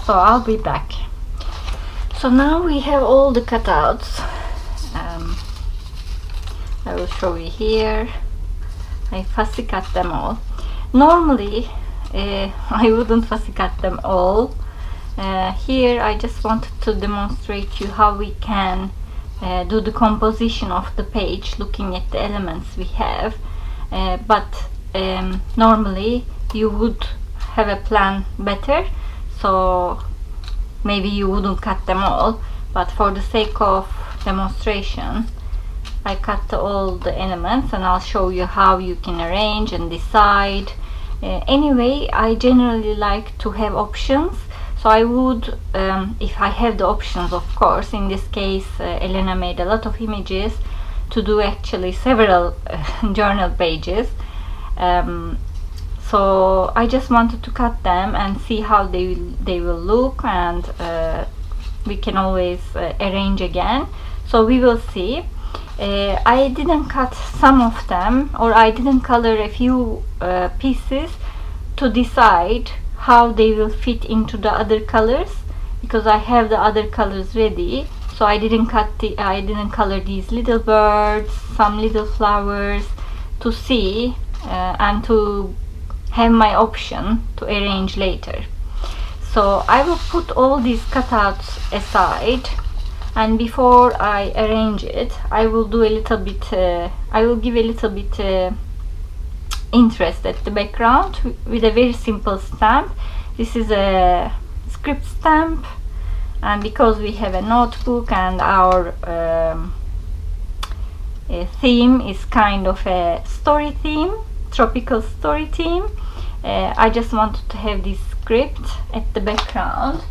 so I'll be back. So now we have all the cutouts. I will show you here. I fussy cut them all. Normally I wouldn't fussy cut them all. Here I just wanted to demonstrate you how we can do the composition of the page looking at the elements we have, but normally you would have a plan better, so maybe you wouldn't cut them all, but for the sake of demonstration I cut all the elements, and I'll show you how you can arrange and decide. Anyway, I generally like to have options, so I would, if I have the options, of course. In this case, Elena made a lot of images to do actually several journal pages, so I just wanted to cut them and see how they will look, and we can always arrange again, so we will see. I didn't cut some of them, or I didn't color a few pieces to decide how they will fit into the other colors, because I have the other colors ready. So I didn't color these little birds, some little flowers, to see and to have my option to arrange later. So I will put all these cutouts aside, and before I arrange it, I will do a little bit, I will give a little bit interest at the background with a very simple stamp. This is a script stamp, and because we have a notebook and our theme is kind of a story theme, tropical story theme, I just wanted to have this script at the background,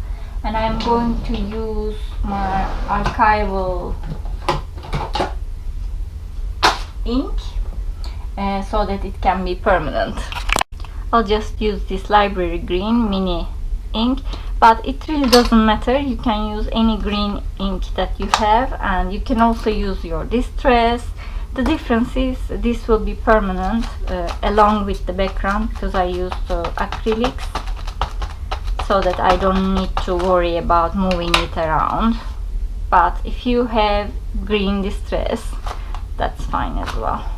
and I'm going to use my archival ink so that it can be permanent. I'll just use this library green mini ink, but it really doesn't matter. You can use any green ink that you have, and you can also use your distress. The difference is this will be permanent along with the background, because I used acrylics, so that I don't need to worry about moving it around. But if you have green distress, that's fine as well.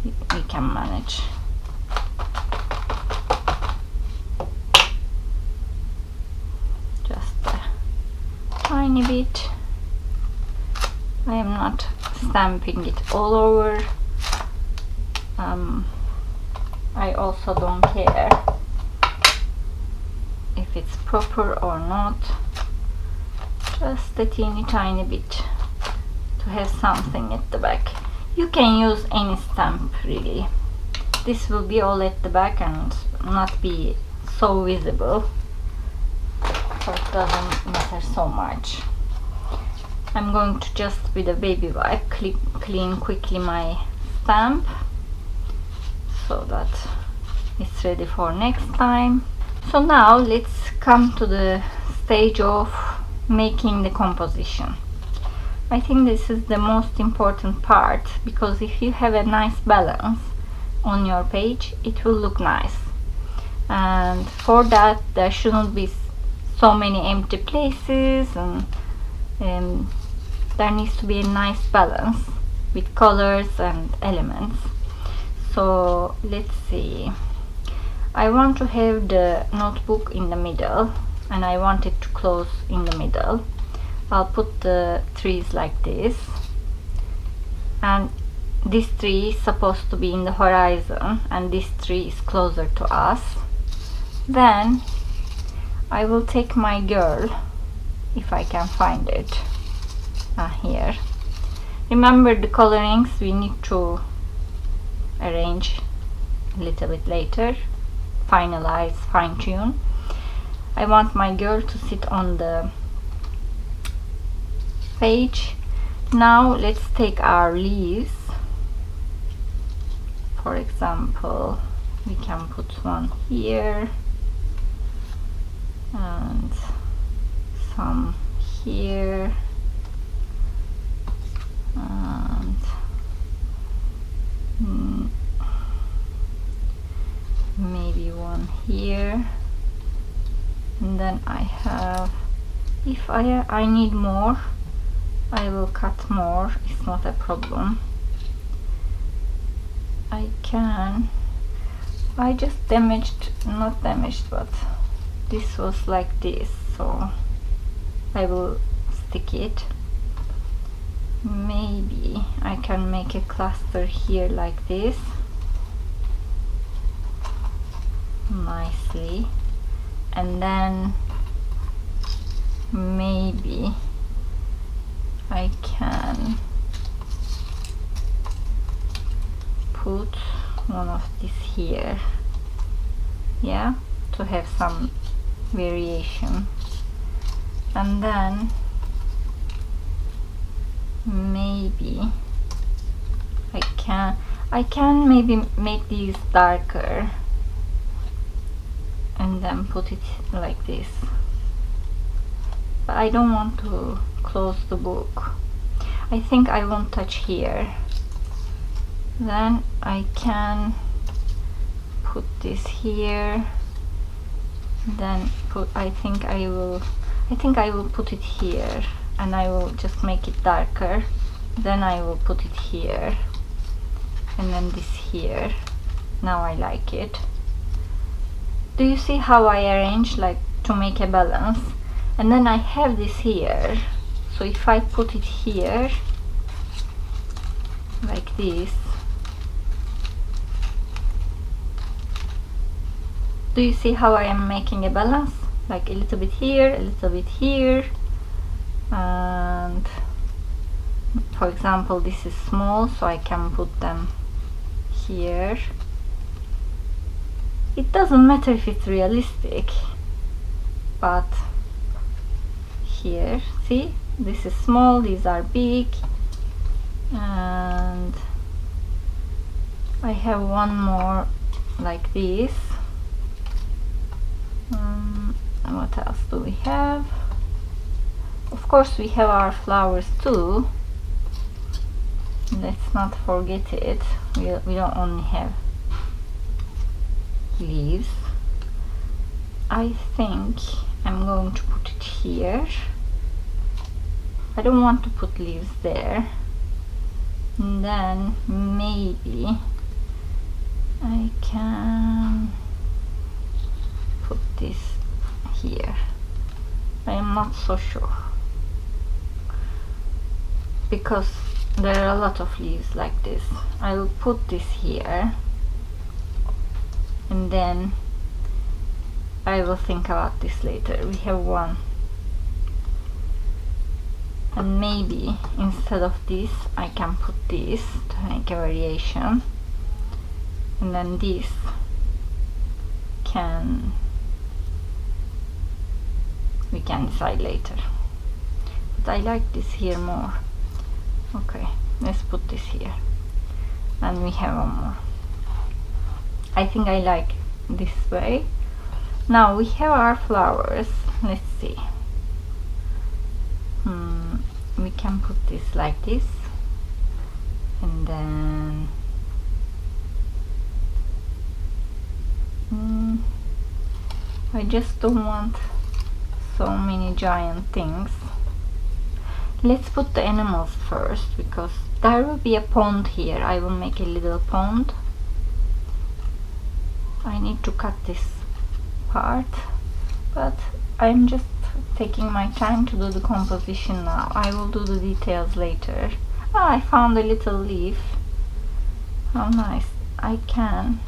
We can manage. Just a tiny bit. I am not stamping it all over. I also don't care if it's proper or not. Just a teeny tiny bit to have something at the back. You can use any stamp really. This will be all at the back and not be so visible, so it doesn't matter so much. I'm going to just with a baby wipe clean quickly my stamp, so that it's ready for next time. So now let's come to the stage of making the composition. I think this is the most important part, because if you have a nice balance on your page, it will look nice, and for that there shouldn't be so many empty places, and there needs to be a nice balance with colors and elements. So let's see, I want to have the notebook in the middle, and I want it to close in the middle. I'll put the trees like this, and this tree is supposed to be in the horizon, and this tree is closer to us. Then I will take my girl, if I can find it, here. Remember, the colorings we need to arrange a little bit later, finalize, fine-tune. I want my girl to sit on the page. Now let's take our leaves. For example, we can put one here and some here, and maybe one here, and then I have, if I need more, I will cut more, it's not a problem. I just not damaged, but this was like this, so I will stick it. Maybe I can make a cluster here like this, nicely, and then maybe I can put one of these here, yeah, to have some variation. And then maybe I can maybe make these darker and then put it like this, but I don't want to close the book. I think I won't touch here. Then I can put this here, then I think I will put it here, and I will just make it darker. Then I will put it here, and then this here. Now I like it. Do you see how I arrange, like, to make a balance? And then I have this here, so if I put it here like this, do you see how I am making a balance? Like a little bit here, a little bit here, and for example this is small, so I can put them here. It doesn't matter if it's realistic, but here, see, this is small, these are big, and I have one more like this. What else do we have? Of course we have our flowers too. Let's not forget it. We don't only have leaves. I think I'm going to put it here. I don't want to put leaves there. And then maybe I can put this here. I am not so sure, because there are a lot of leaves like this. I will put this here, and then I will think about this later. We have one, and maybe instead of this I can put this to make a variation, and then this we can decide later, but I like this here more. Okay, let's put this here, and we have one more. I think I like this way. Now we have our flowers. Let's see. We can put this like this, and then I just don't want so many giant things. Let's put the animals first, because there will be a pond here. I will make a little pond. I need to cut this part, but I'm just taking my time to do the composition now. I will do the details later. I found a little leaf. How nice. I can,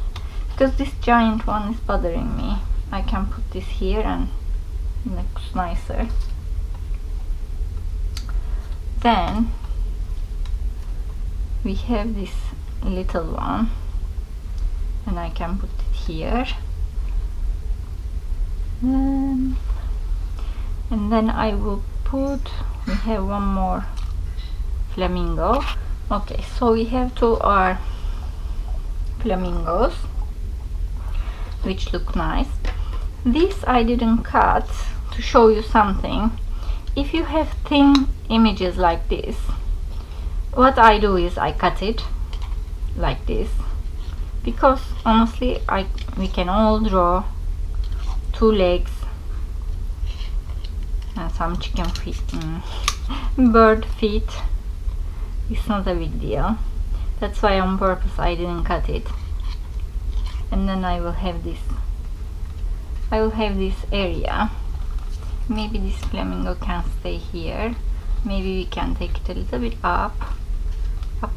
because this giant one is bothering me, I can put this here and it looks nicer. Then we have this little one, and I can put it here. And then I will put, we have one more flamingo. Okay, so we have two our flamingos, which look nice. This I didn't cut to show you something. If you have thin images like this, what I do is I cut it like this, because honestly we can all draw two legs and some chicken feet, bird feet. It's not a big deal. That's why on purpose I didn't cut it. And then I will have this area. Maybe this flamingo can stay here. Maybe we can take it a little bit up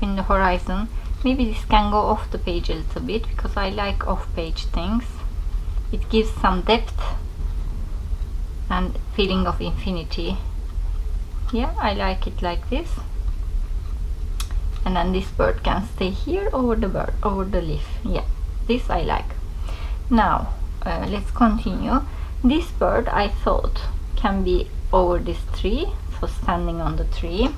in the horizon. Maybe this can go off the page a little bit, because I like off page things. It gives some depth and feeling of infinity. Yeah, I like it like this. And then this bird can stay here over the leaf. Yeah, this I like. Now let's continue. This bird I thought can be over this tree, so standing on the tree.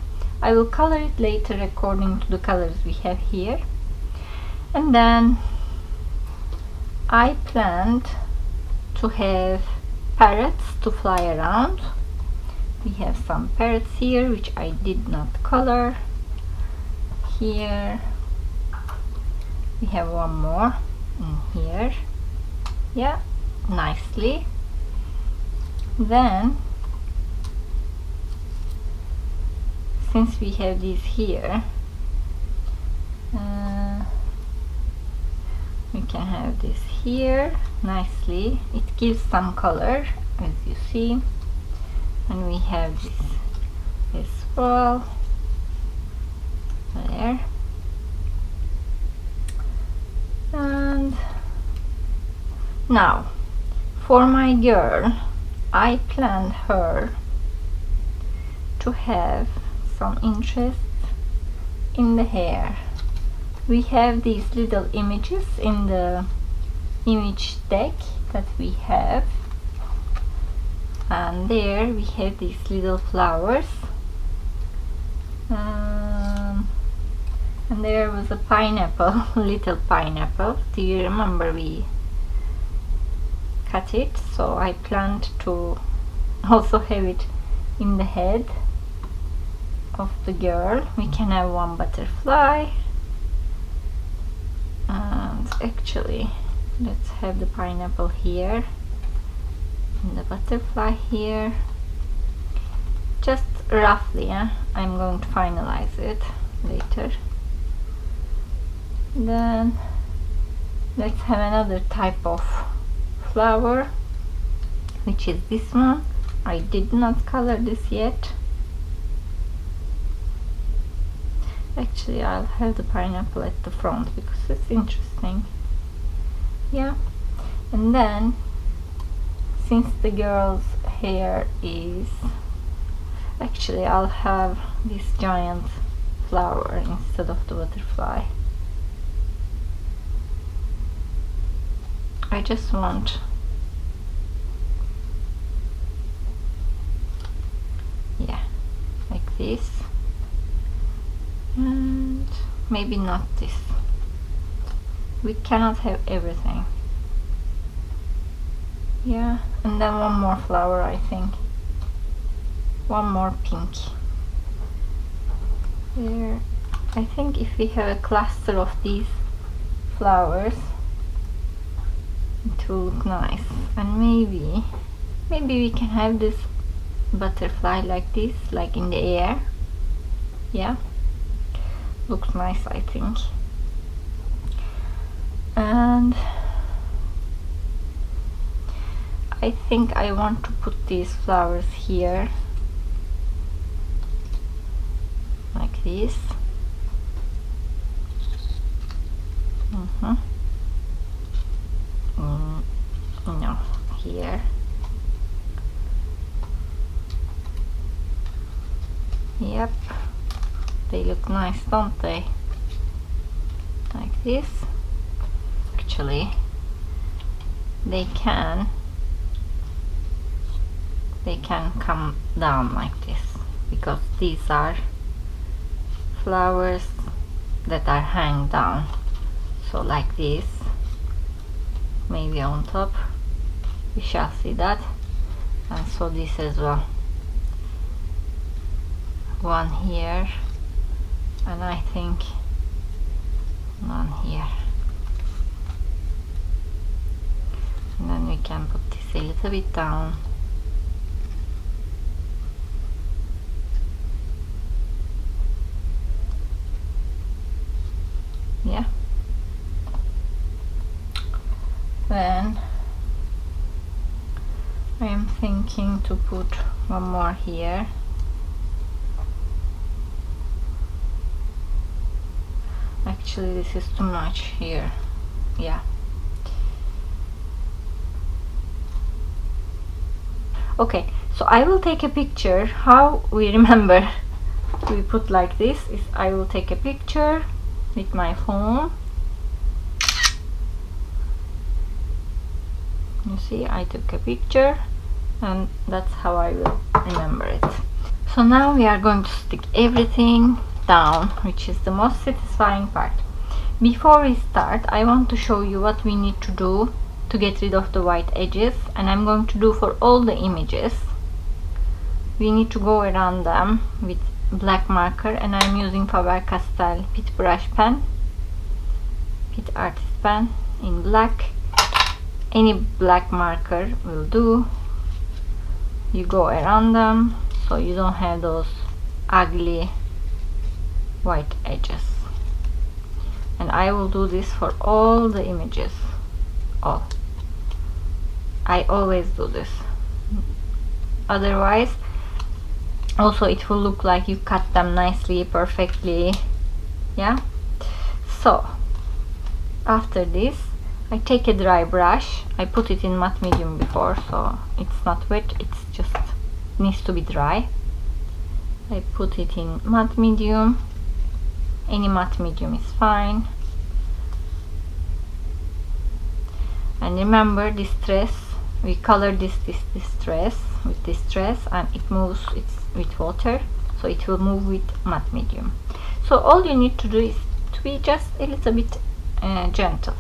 I will color it later according to the colors we have here. And then I planned to have parrots to fly around. We have some parrots here which I did not color. Here we have one more in here. Yeah, nicely. Then since we have these here, we can have this here nicely. It gives some color, as you see. And we have this as well. There. And now for my girl, I planned her to have some interest in the hair. We have these little images in the image deck that we have, and there we have these little flowers, and there was a pineapple, little pineapple. Do you remember we cut it? So I planned to also have it in the head of the girl. We can have one butterfly, and actually let's have the pineapple here and the butterfly here, just roughly. I'm going to finalize it later. Then let's have another type of flower, which is this one. I did not color this yet. Actually, I'll have the pineapple at the front because it's interesting. Yeah. And then since the girl's hair is, actually I'll have this giant flower instead of the butterfly. I just want, yeah, like this, and maybe not this. We cannot have everything. Yeah, and then one more flower, I think. One more pink. There. I think if we have a cluster of these flowers, it will look nice. And maybe we can have this butterfly like this, like in the air. Yeah, looks nice, I think. And I think I want to put these flowers here like this. No, here. Yep, they look nice, don't they? Like this. Actually, they can come down like this, because these are flowers that are hang down. So like this, maybe on top, we shall see that. And so this as well, one here, and I think one here. And then we can put this a little bit down. Yeah. Then I am thinking to put one more here. Actually, this is too much here. Yeah. Okay, so I will take a picture. How we remember we put like this is I will take a picture with my phone. You see, I took a picture, and that's how I will remember it. So now we are going to stick everything down, which is the most satisfying part. Before we start, I want to show you what we need to do to get rid of the white edges, and I'm going to do for all the images. We need to go around them with black marker, and I'm using Faber-Castell Pit Brush pen, Pit Artist pen in black. Any black marker will do. You go around them so you don't have those ugly white edges. And I will do this for all the images. All. I always do this. Otherwise, also it will look like you cut them nicely, perfectly. Yeah. So after this, I take a dry brush. I put it in matte medium before, so it's not wet. It's just needs to be dry. I put it in matte medium. Any matte medium is fine. And remember, this dress, we color this dress with this dress, and it moves with water, so it will move with matte medium. So all you need to do is to be just a little bit gentle.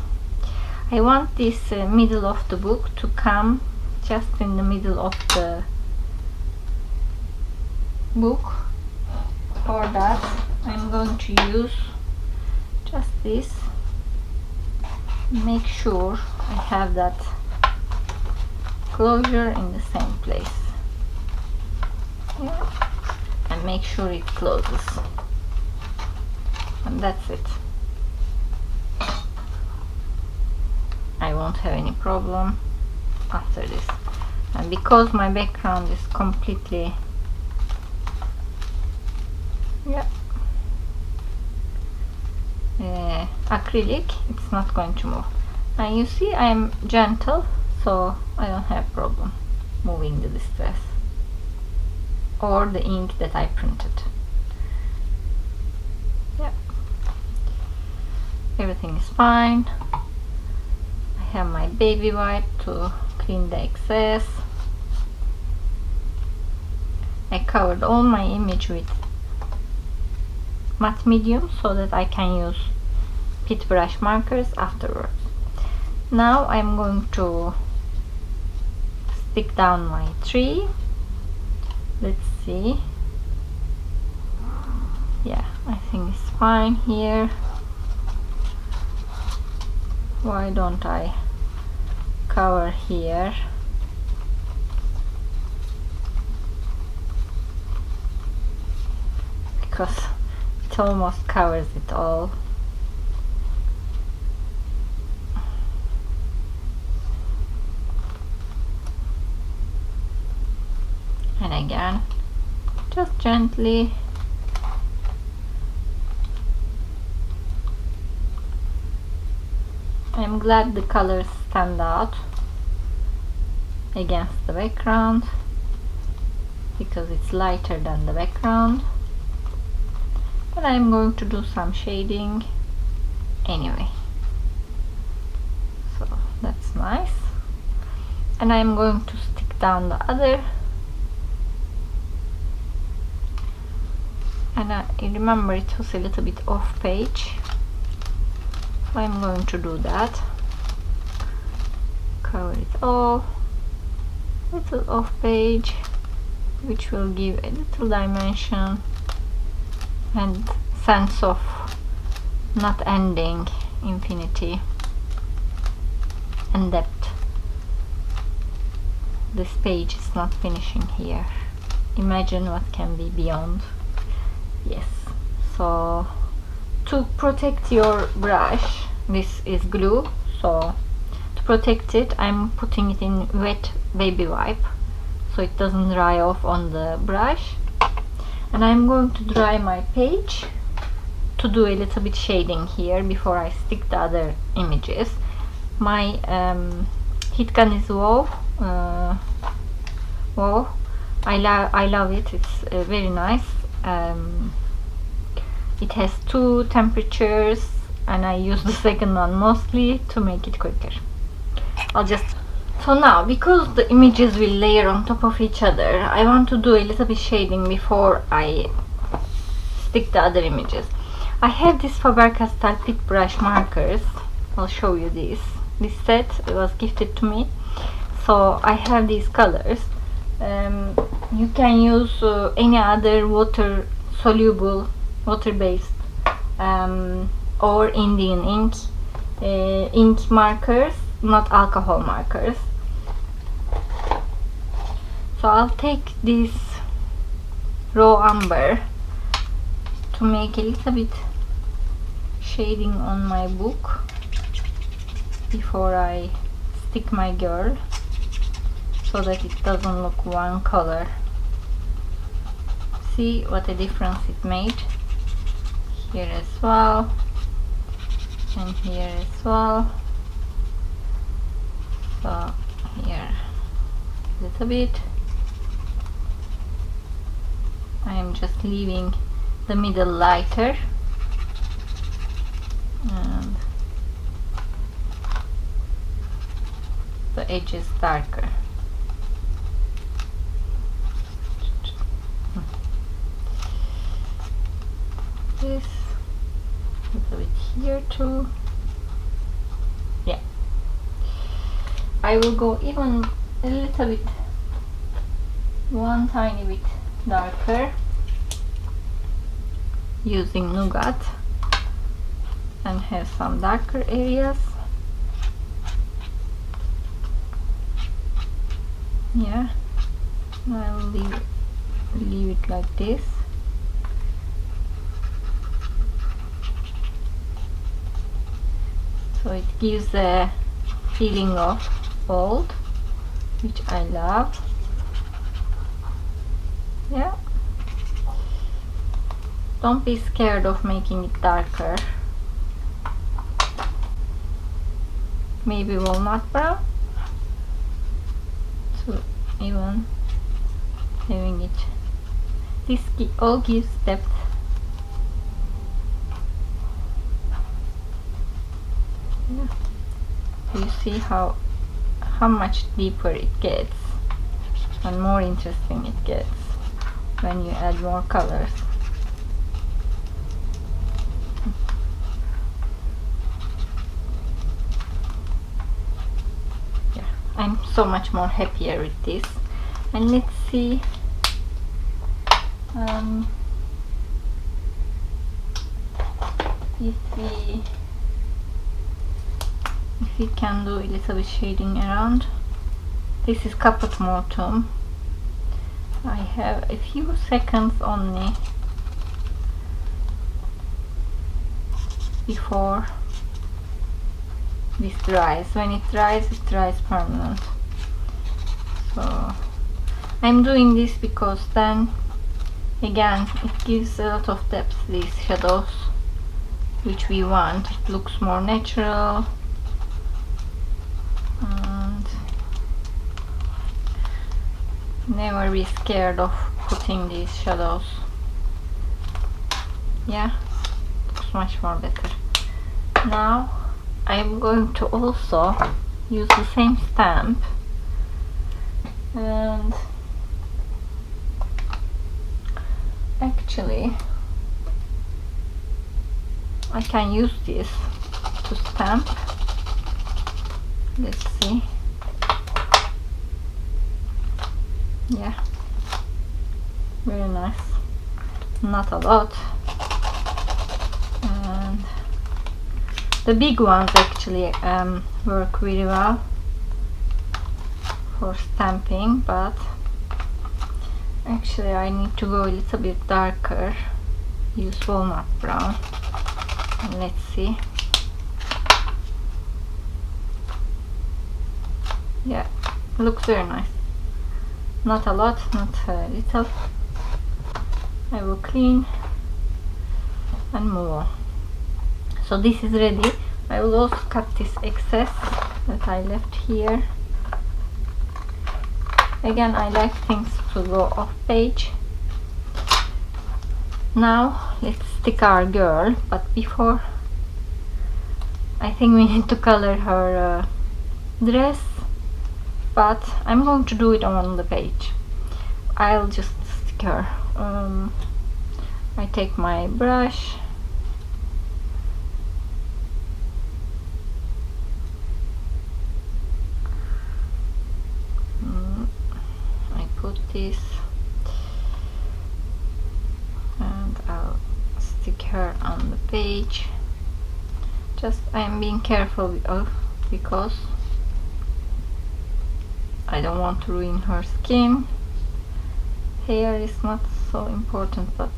I want this middle of the book to come just in the middle of the book. For that, I'm going to use just this. Make sure I have that closure in the same place. Yeah. And make sure it closes. And that's it. I won't have any problem after this. And because my background is completely acrylic, it's not going to move. And you see, I'm gentle, so I don't have problem moving the distress or the ink that I printed. Yeah, everything is fine. I have my baby wipe to clean the excess. I covered all my image with matte medium so that I can use pit brush markers afterwards. Now I'm going to stick down my tree. Let's see. Yeah, I think it's fine here. Why don't I cover here? Because it almost covers it all. And again, just gently I'm glad the colors stand out against the background because it's lighter than the background. But I'm going to do some shading anyway, so that's nice. And I'm going to stick down the other. And I remember it was a little bit off page, so I'm going to do that. Cover it all, little off page, which will give a little dimension and sense of not ending, infinity and depth. This page is not finishing here. Imagine what can be beyond. Yes, so to protect your brush, this is glue, so to protect it I'm putting it in wet baby wipe so it doesn't dry off on the brush. And I'm going to dry my page to do a little bit shading here before I stick the other images. My heat gun is Oh, I love it. It's very nice. It has two temperatures, and I use the second one mostly to make it quicker. So now, because the images will layer on top of each other, I want to do a little bit shading before I stick the other images. I have this Faber-Castell Pick Brush markers. I'll show you this. This set was gifted to me. So I have these colors. You can use any other water-soluble, water-based or Indian ink markers, not alcohol markers. So I'll take this raw umber to make a little bit shading on my book before I stick my girl, so that it doesn't look one color. See what a difference it made here as well, and here as well. So here a little bit. I am just leaving the middle lighter and the edges darker. This a little bit here too. Yeah, I will go even a little bit, one tiny bit darker, using nougat, and have some darker areas. Yeah, I'll leave it like this. So it gives a feeling of old, which I love. Yeah, don't be scared of making it darker. Maybe walnut brown, so even having it, this all gives depth. Yeah. You see how much deeper it gets and more interesting it gets when you add more colors. Yeah, I'm so much more happier with this. And let's see if we can do a little bit shading around. This is Caput Mortuum. I have a few seconds only before this dries. When it dries permanent. So I'm doing this because then again it gives a lot of depth, these shadows, which we want. It looks more natural. And never be scared of putting these shadows. Yeah, looks much more better. Now I'm going to also use the same stamp, and actually I can use this to stamp. Let's see. Yeah, very nice. Not a lot. And the big ones actually work really well for stamping, but actually I need to go a little bit darker. Use walnut brown. And let's see. Yeah, looks very nice. Not a lot, not a little. I will clean and move on. So this is ready. I will also cut this excess that I left here. Again, I like things to go off page. Now let's stick our girl, but before, I think we need to color her dress, but I'm going to do it on the page. I'll just stick her. I take my brush, I put this, and I'll stick her on the page. Just I'm being careful because I don't want to ruin her skin. Hair is not so important, but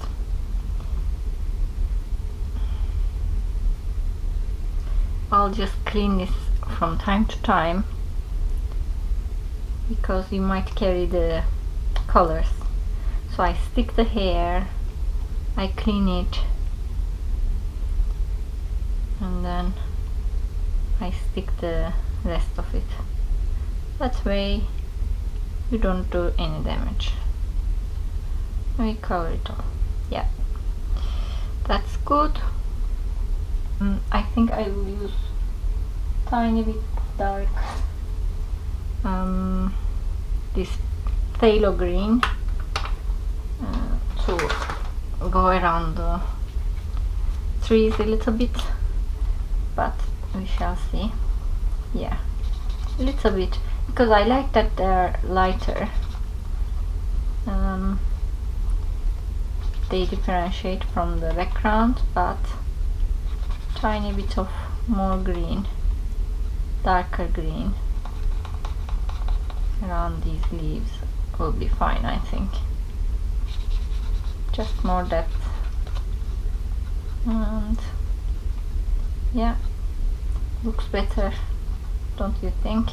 I'll just clean this from time to time because you might carry the colors. So I stick the hair, I clean it, and then I stick the rest of it. That way you don't do any damage. We cover it all. Yeah, that's good. I think I will use tiny bit dark this phthalo green to go around the trees a little bit, but we shall see. Yeah, a little bit, because I like that they're lighter. They differentiate from the background, but tiny bit of more green, darker green around these leaves will be fine, I think. Just more depth, and yeah, looks better, don't you think?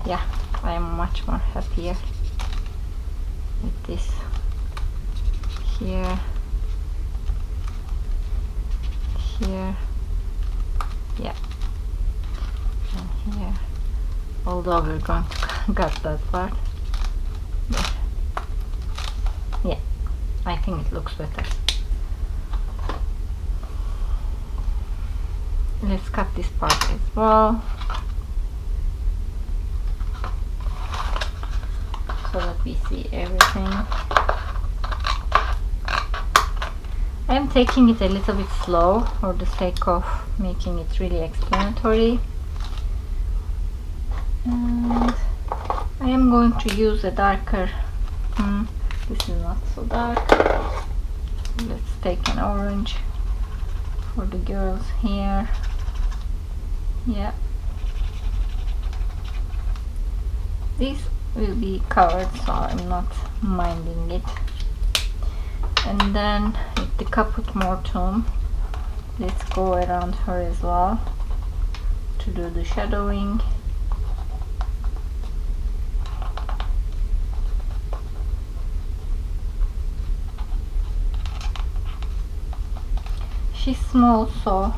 Yeah, I am much more happier with this. Here, here, yeah, and here, although we're going to cut that part. Yeah, I think it looks better. Let's cut this part as well, so that we see everything. I am taking it a little bit slow for the sake of making it really explanatory. And I am going to use a darker, this is not so dark. Let's take an orange for the girls here. Yeah, these will be covered, so I'm not minding it. And then with the Caput Mortuum, let's go around her as well to do the shadowing. She's small, so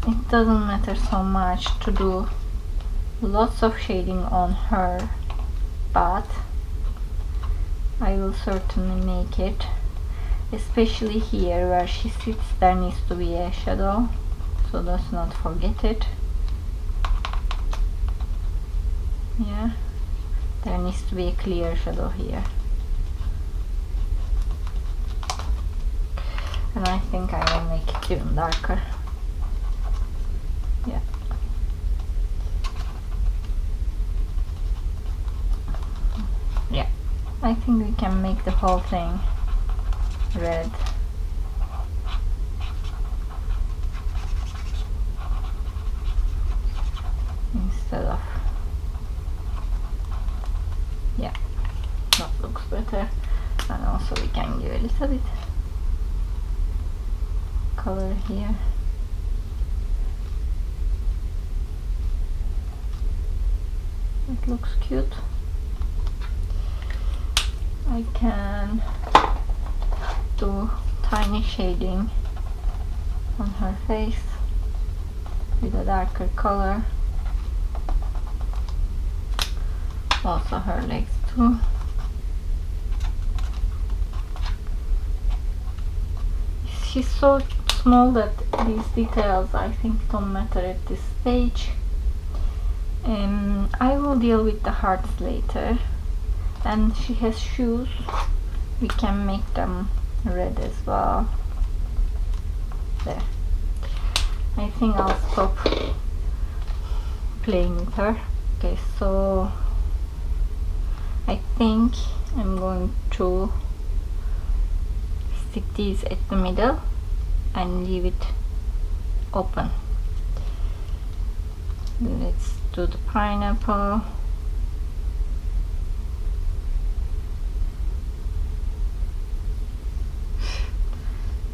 it doesn't matter so much to do lots of shading on her, but I will certainly make it, especially here where she sits. There needs to be a shadow, so let's not forget it. Yeah, there needs to be a clear shadow here, and I think I will make it even darker. Yeah. Yeah, I think we can make the whole thing red. Instead of, yeah, that looks better. And also we can give a little bit color here. It looks cute. I can do tiny shading on her face with a darker color. Also her legs too. She's so small that these details I think don't matter at this stage. I will deal with the hearts later. And she has shoes. We can make them red as well. There. I think I'll stop playing with her. Okay, so I think I'm going to stick these at the middle and leave it open. Let's do the pineapple.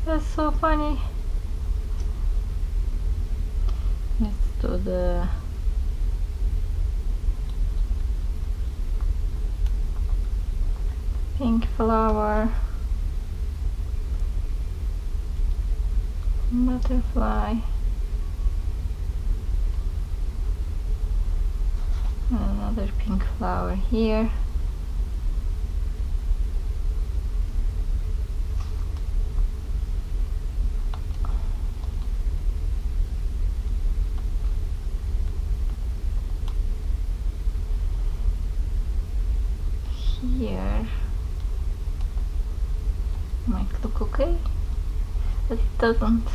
That's so funny. Let's do the pink flower, butterfly, and another pink flower here. Here might look okay, but it doesn't.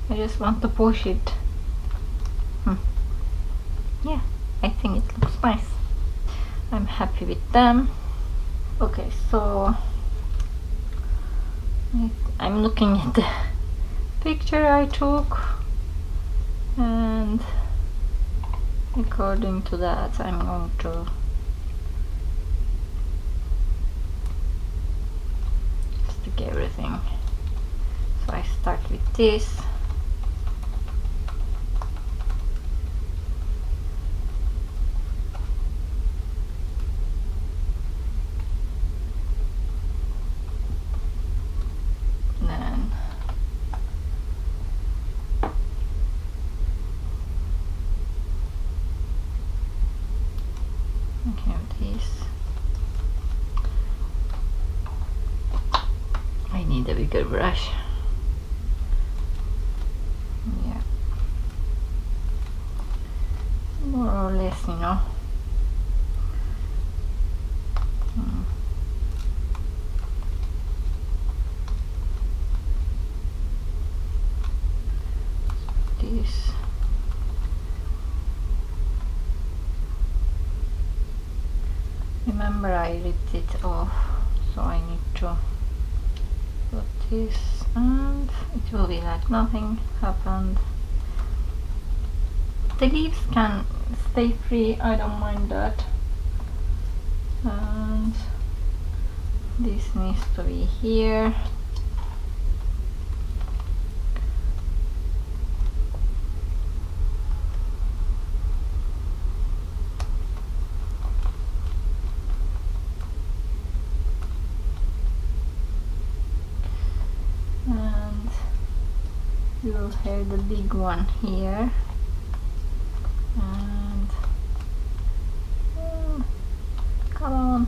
I just want to push it. Yeah, I think it looks nice. I'm happy with them. Okay, so I'm looking at the picture I took, and according to that I'm going to stick everything. So I start with this. Then I have this. I need a bigger brush. Yeah, more or less, you know. This. Remember, I ripped it off, so I need to put this, and it will be like nothing happened. The leaves can stay free, I don't mind that. And this needs to be here. And we will have the big one here. And come on,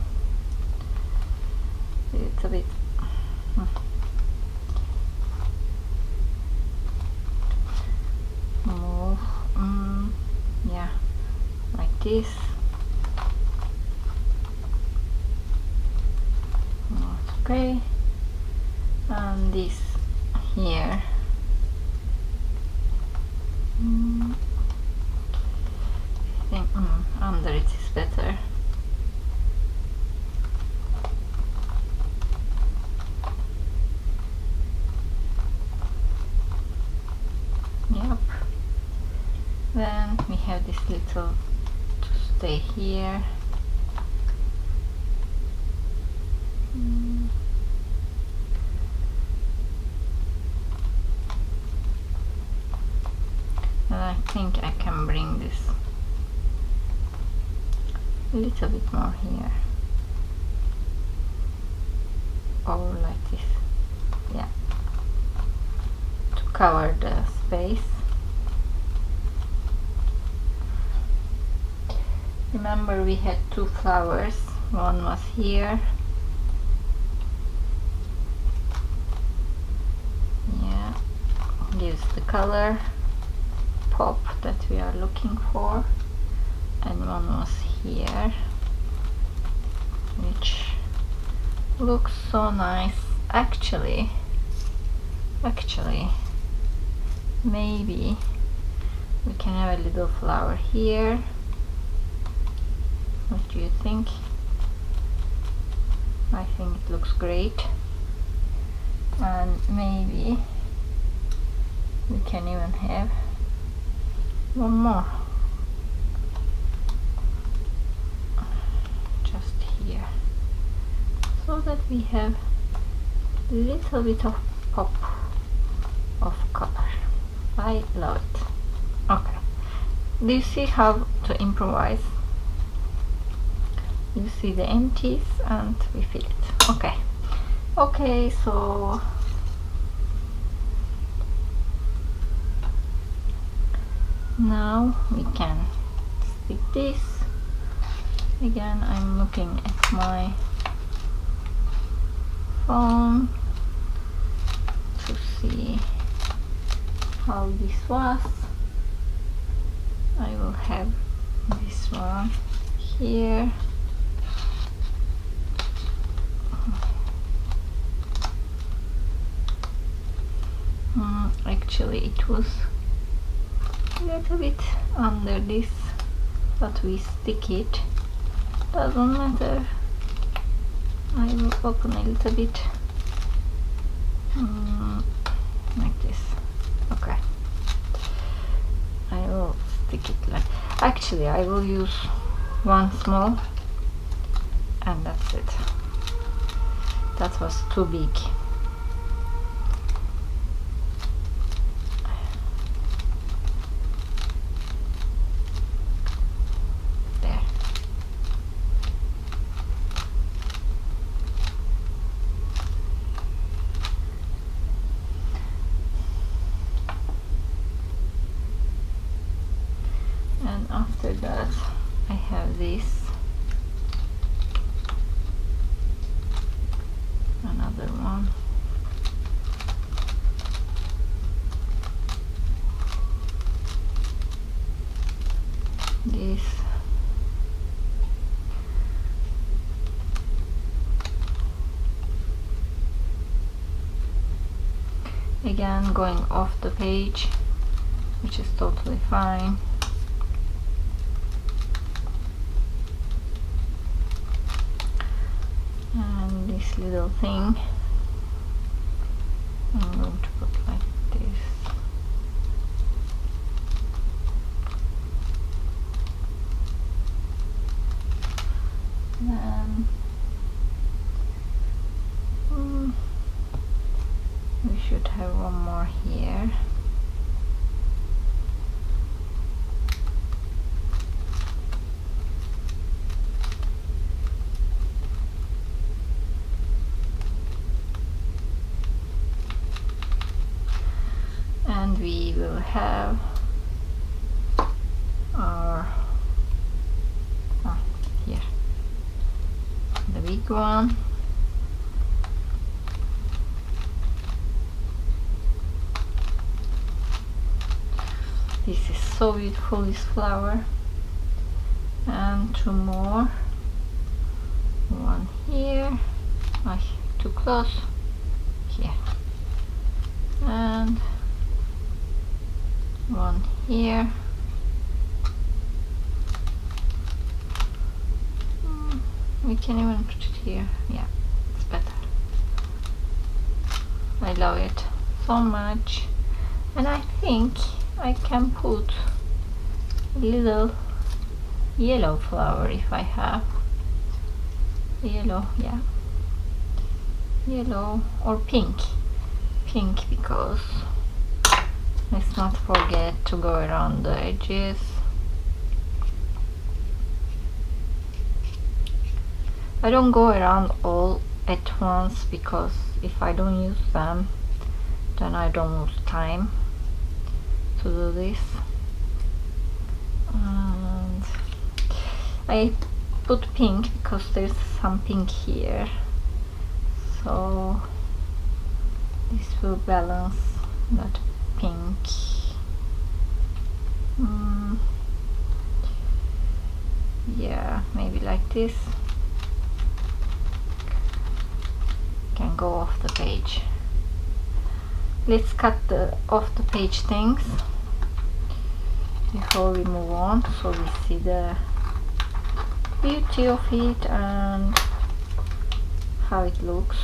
it's a bit move, yeah, like this. That's okay. And this here. I think under it is better. Yep. Then we have this little to stay here. And I think I can bring this a little bit more here, or like this, yeah, to cover the space. Remember, we had two flowers. One was here. Yeah, gives the color pop that we are looking for. And one was here, which looks so nice. Actually, maybe we can have a little flower here. What do you think? I think it looks great. And maybe we can even have one more just here, so that we have a little bit of pop of color. I love it. Okay, do you see how to improvise? You see the empties and we fill it. Okay, so now we can stick this. Again, I'm looking at my phone to see how this was. I will have this one here. Actually, it was a little bit under this, but we stick it. Doesn't matter. I will open a little bit like this. Okay. I will stick it like. Actually, I will use one small, and that's it. That was too big. After that, I have this, another one, this, again going off the page, which is totally fine. And this little thing I'm going to put like this. Then we should have one more here. And we will have our here the big one. This is so beautiful, this flower. And two more. One here. Too close. Here. And one here. We can even put it here. Yeah, it's better. I love it so much. And I think I can put a little yellow flower if I have yellow. Yeah, yellow or pink. Pink, because let's not forget to go around the edges. I don't go around all at once, because if I don't use them, then I don't lose time to do this. And I put pink because there's some pink here, so this will balance that pink. Yeah, maybe like this. Can go off the page. Let's cut the off the page things before we move on, so we see the beauty of it and how it looks.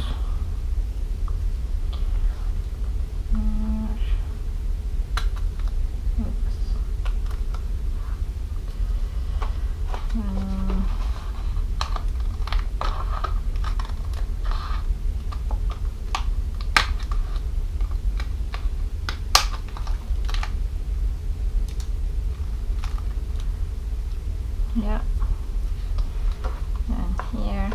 Yeah, and here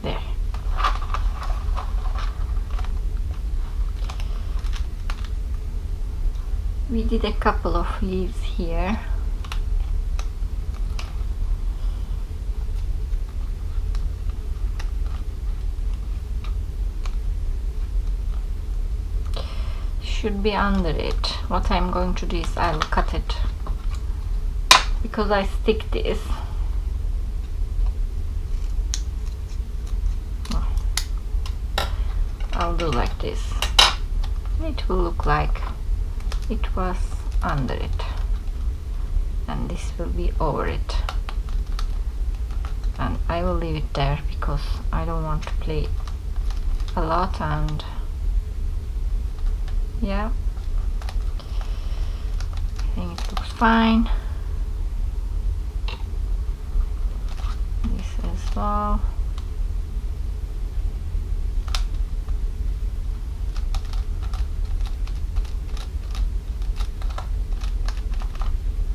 there. We did a couple of leaves here. Should be under it. What I'm going to do is I'll cut it, because I stick this. I'll do like this. It will look like it was under it, and this will be over it, and I will leave it there because I don't want to play a lot. And yeah, I think it looks fine. This as well.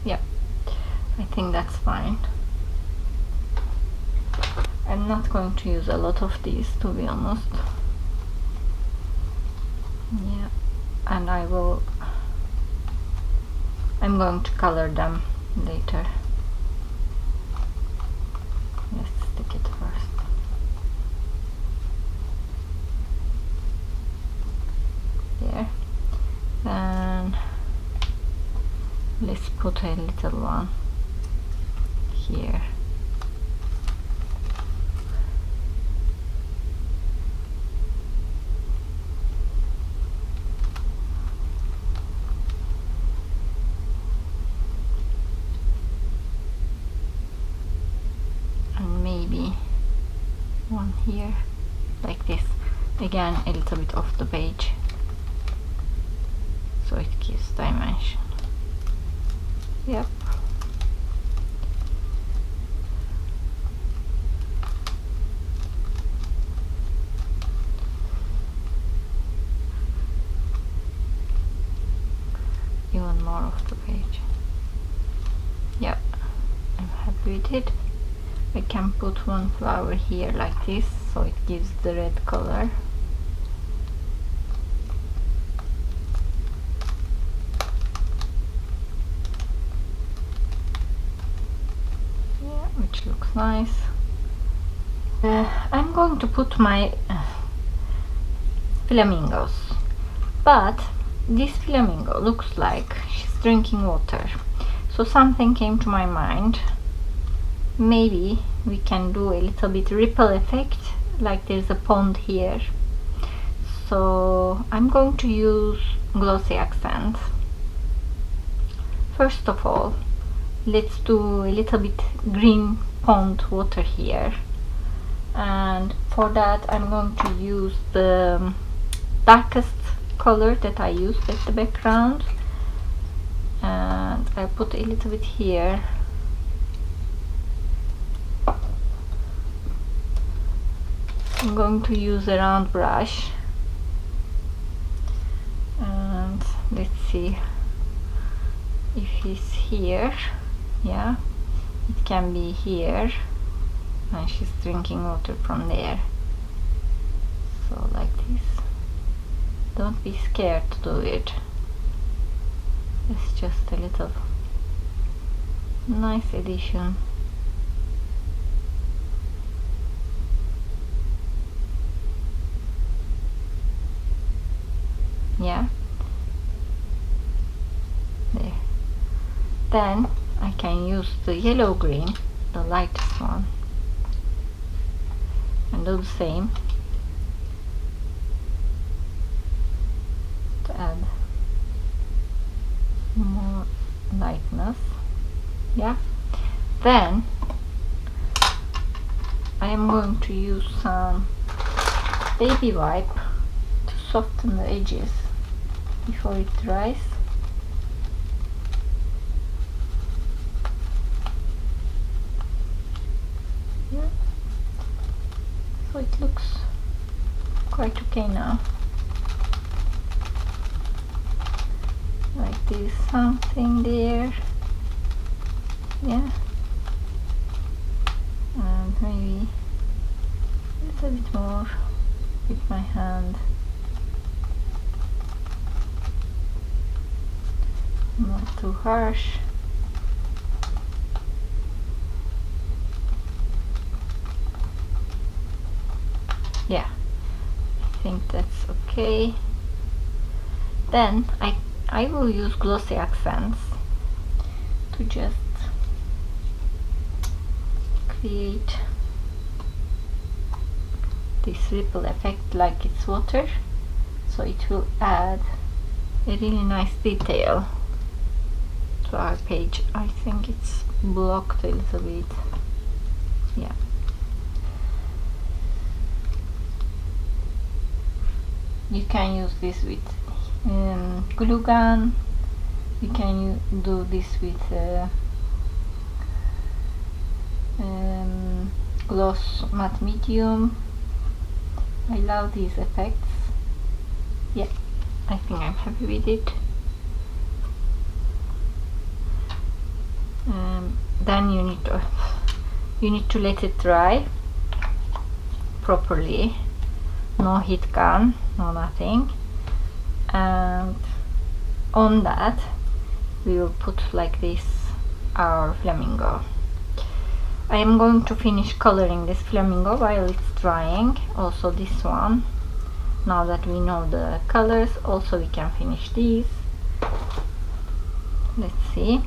Yeah, I think that's fine. I'm not going to use a lot of these, to be honest. Yeah, and I'm going to color them later. Let's stick it first. There. Then let's put a little one here. And maybe one here, like this. Again, a little bit off the page, so it gives dimension. Yep. Even more off the page. Yep. I'm happy with it. I can put one flower here like this, so it gives the red color. Which looks nice. I'm going to put my flamingos, but this flamingo looks like she's drinking water, so something came to my mind. Maybe we can do a little bit ripple effect, like there's a pond here. So I'm going to use glossy accent. First of all, let's do a little bit green pond water here, and for that I'm going to use the darkest color that I used as the background, and I'll put a little bit here. I'm going to use a round brush, and let's see if he's here, yeah, it can be here, and she's drinking water from there. So like this. Don't be scared to do it. It's just a little nice addition. Yeah, there. Then I can use the yellow green, the lightest one, and do the same to add more lightness. Yeah, then I am going to use some baby wipe to soften the edges before it dries. Yeah, so it looks quite okay now. Like there's something there, yeah, and maybe a little bit more with my hand. Not too harsh. Yeah, I think that's okay. Then I will use glossy accents to just create this ripple effect like it's water, so it will add a really nice detail to our page. I think it's blocked a little bit. Yeah, you can use this with glue gun. You can do this with gloss matte medium. I love these effects. Yeah, I think I'm happy with it. Then you need to let it dry properly. No heat gun, no nothing. And on that we will put like this our flamingo. I am going to finish coloring this flamingo while it's drying. Also this one. Now that we know the colors, also we can finish these. Let's see.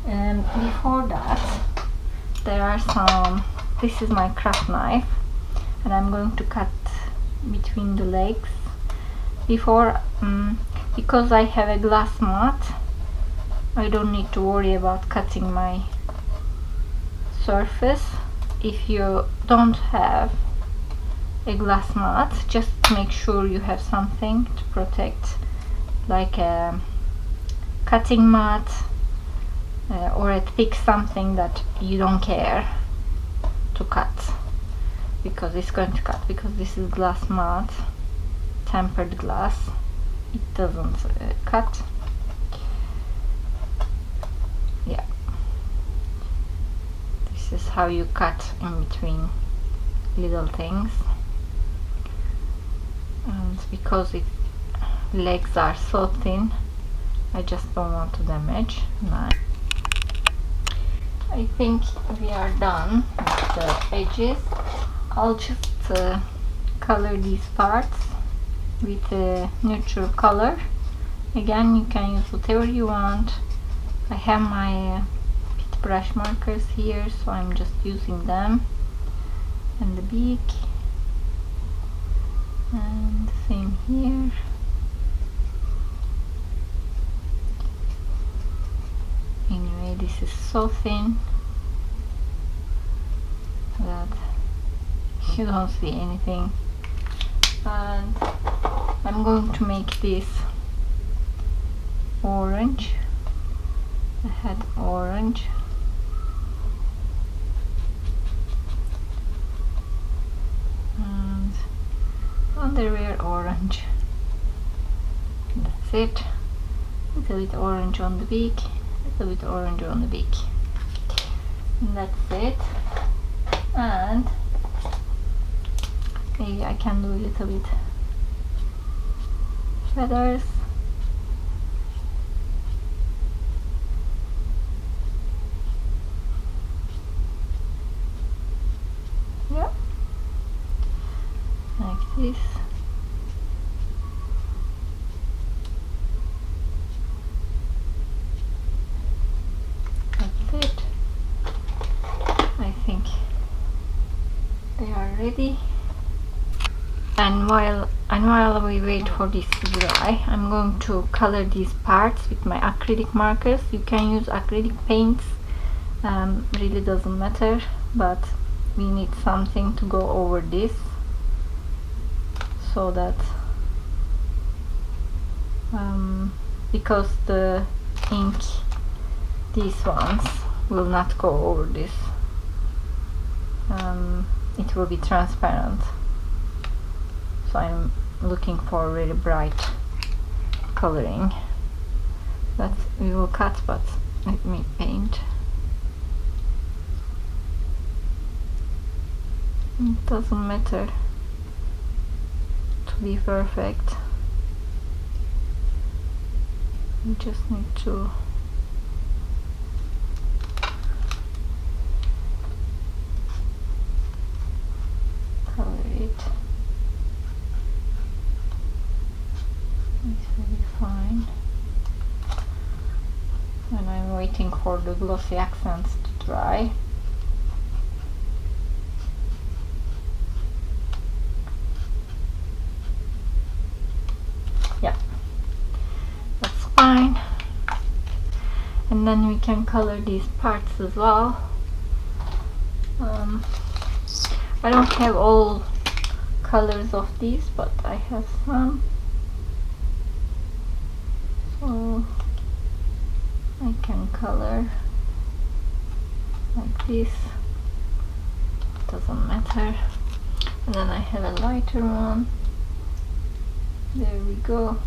Before that, there are some, this is my craft knife, and I'm going to cut between the legs. Before, because I have a glass mat, I don't need to worry about cutting my surface. If you don't have a glass mat, just make sure you have something to protect, like a cutting mat or a thick something that you don't care to cut, because it's going to cut, because this is glass mat, tempered glass, it doesn't cut. Yeah, this is how you cut in between little things. And because its legs are so thin, I just don't want to damage. Nice. I think we are done with the edges. I'll just color these parts with a neutral color. Again, you can use whatever you want. I have my pit brush markers here, so I'm just using them. And the beak, and the same here. Anyway, this is so thin that you don't see anything. And I'm going to make this orange, the head orange. And underwear orange. That's it. A little bit orange on the beak, a little bit orange on the beak. And that's it. And maybe I can do a little bit feathers. Yeah, like this. That's it. I think they are ready. And while we wait for this to dry, I'm going to color these parts with my acrylic markers. You can use acrylic paints, really doesn't matter, but we need something to go over this so that because the ink, these ones will not go over this, it will be transparent. So I'm looking for really bright coloring that we will cut, but let me paint. It doesn't matter to be perfect. You just need to color it. It's really fine. And I'm waiting for the glossy accents to dry. Yeah, that's fine. And then we can color these parts as well. I don't have all colors of these, but I have some. So I can color like this, doesn't matter. And then I have a lighter one. There we go.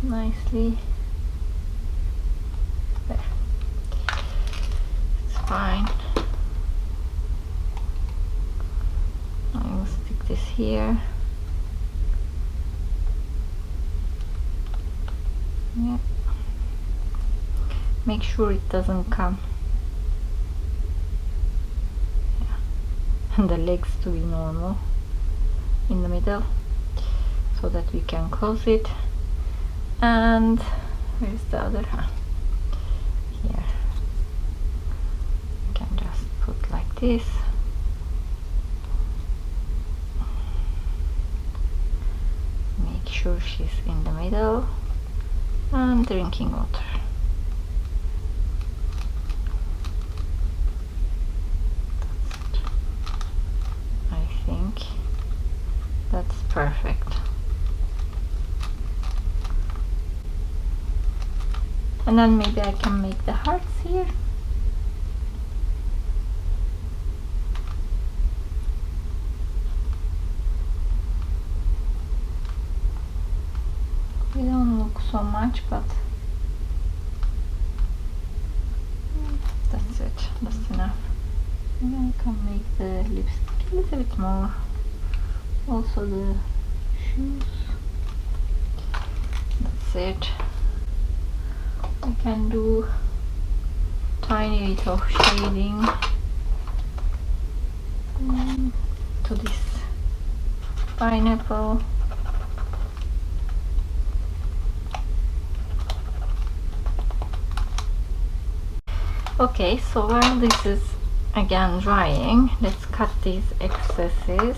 Nicely. There. It's fine. I will stick this here. Yeah. Make sure it doesn't come. Yeah. And the legs to be normal in the middle, so that we can close it. And where's the other hand? Here. You can just put like this. Make sure she's in the middle. And drinking water. I think that's perfect. And then maybe I can make the hearts here. They don't look so much, but that's it, that's enough. And I can make the lipstick a little bit more. Also the shoes. That's it. I can do tiny bit of shading to this pineapple. Okay, so while this is again drying, let's cut these excesses.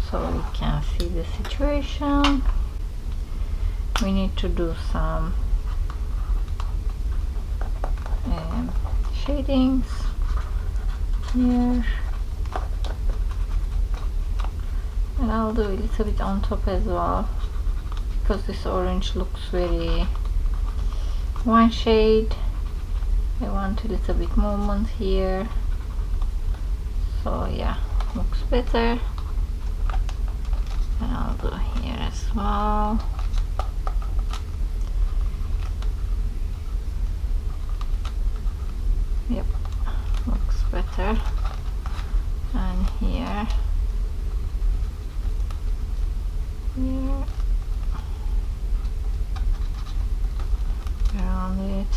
So we can see the situation. We need to do some shadings here, and I'll do a little bit on top as well. because this orange looks very one shade. I want a little bit movement here, so yeah, looks better. And I'll do here as well. Yep, looks better. And here, around it,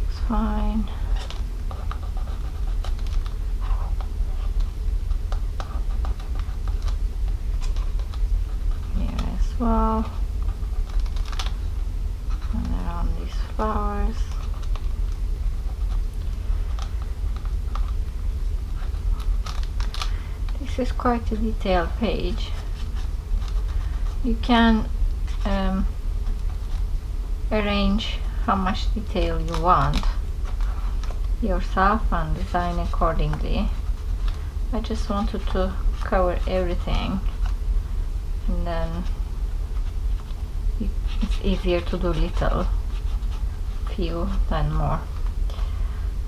looks fine. Here as well, and around these flowers. This is quite a detailed page. You can arrange how much detail you want yourself and design accordingly. I just wanted to cover everything, and then it's easier to do little few than more.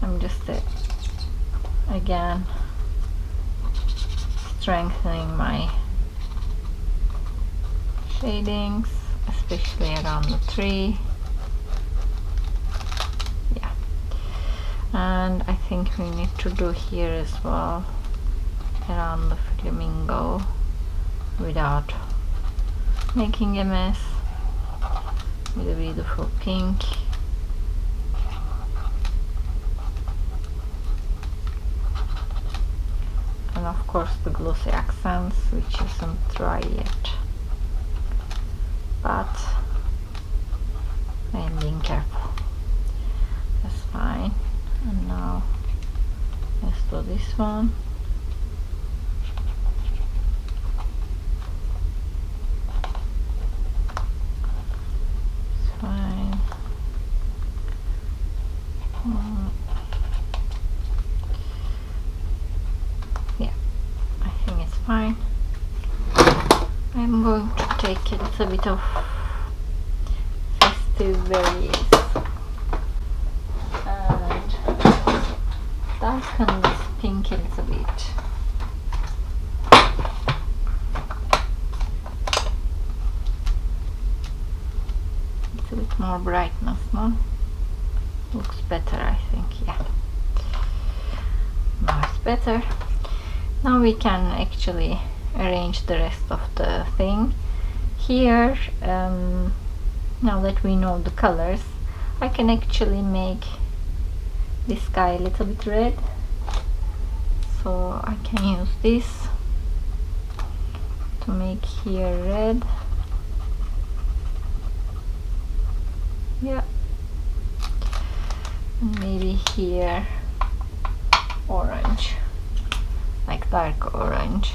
I'm just again strengthening my shadings, especially around the tree. Yeah, and I think we need to do here as well, around the flamingo, without making a mess, with a beautiful pink. And of course the glossy accents, which isn't dry yet, but I am being careful. That's fine. And now let's do this one. It's fine. Yeah, I think it's fine. I'm going to take a little bit of festive berries and darken this pink a little bit. A little bit more brightness, no? Looks better, I think, yeah. Now it's better. Now we can actually arrange the rest of the thing. Here, now that we know the colors, I can actually make this guy a little bit red. So I can use this to make here red. Yeah. And maybe here orange, like dark orange.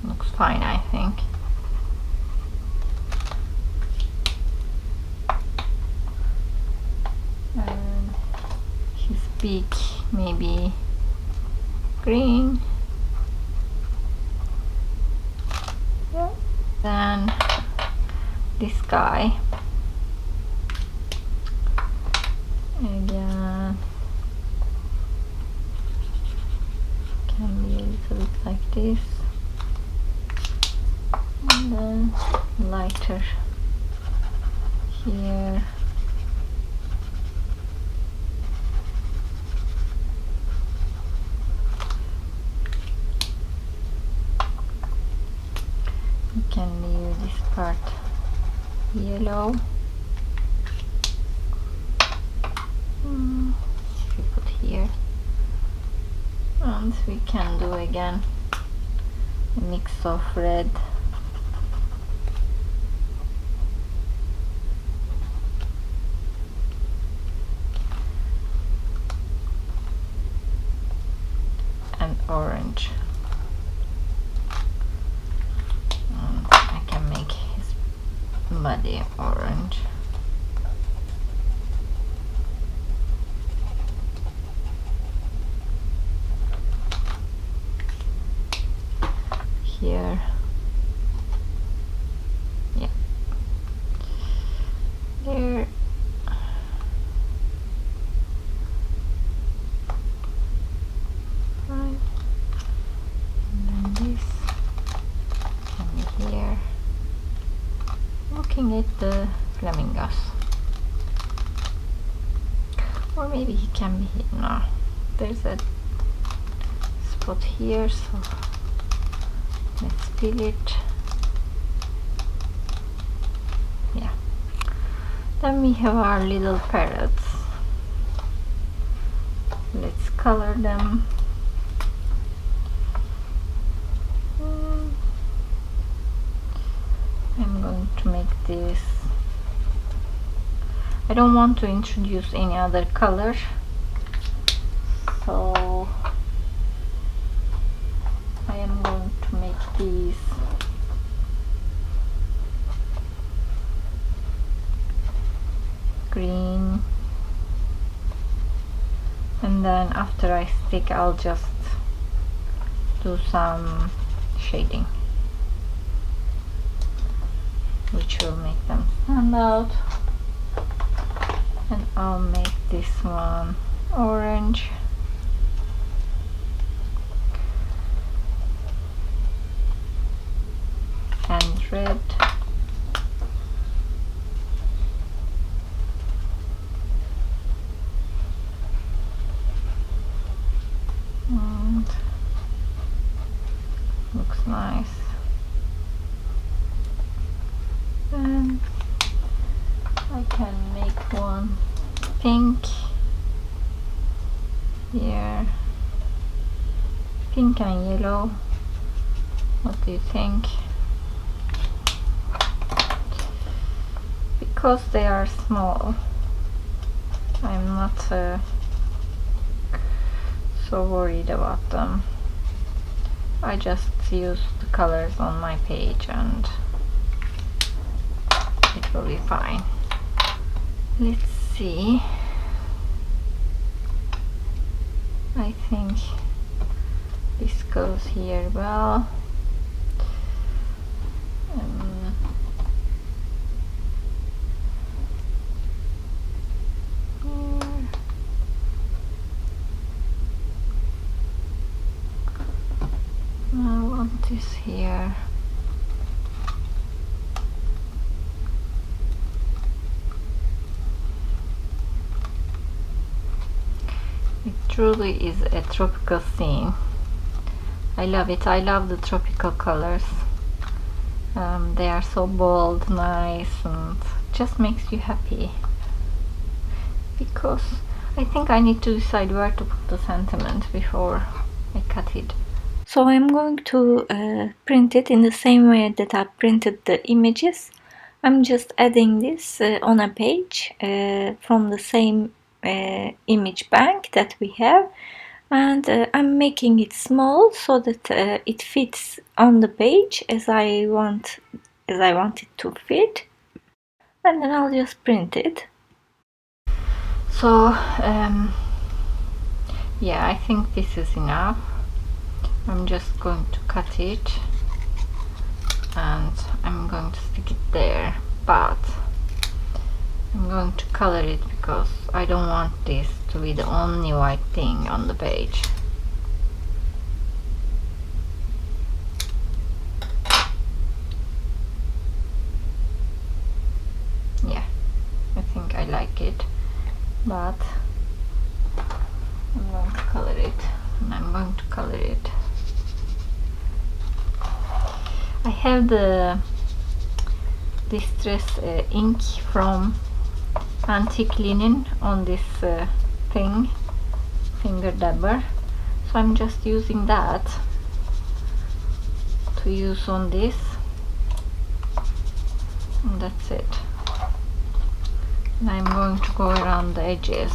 Looks fine, I think. And his beak maybe green. Yeah. Then this guy again can be a little bit like this, and then lighter here. You can leave this part yellow. We put here, and we can do again a mix of red and orange. I can make his body orange. here. Yeah, there. Right. And then this can be here. Looking at the flamingos. Or maybe he can be here. No, there's a spot here, so let's fill it. Yeah. Then we have our little parrots. Let's color them. I'm going to make this. I don't want to introduce any other color, so I am going to make these green, and then after I stick, I'll just do some shading, which will make them stand out. And I'll make this one orange. And red. And looks nice. And I can make one pink here, pink and yellow. What do you think? Because they are small, I'm not so worried about them. I just use the colors on my page and it will be fine. Let's see. I think this goes here well. I want this here. It truly is a tropical scene. I love it. I love the tropical colors. They are so bold, nice, and just makes you happy. Because I think I need to decide where to put the sentiment before I cut it. So I'm going to print it in the same way that I printed the images. I'm just adding this on a page from the same image bank that we have, and I'm making it small so that it fits on the page as I want it to fit, and then I'll just print it. So yeah, I think this is enough. I'm just going to cut it and I'm going to stick it there, but I'm going to color it because I don't want this to be the only white thing on the page. Yeah, I think I like it, but I'm going to color it, and I'm going to color it. I have the distress ink from Antique Linen on this thing, finger dabber, so I'm just using that to use on this, and that's it. And I'm going to go around the edges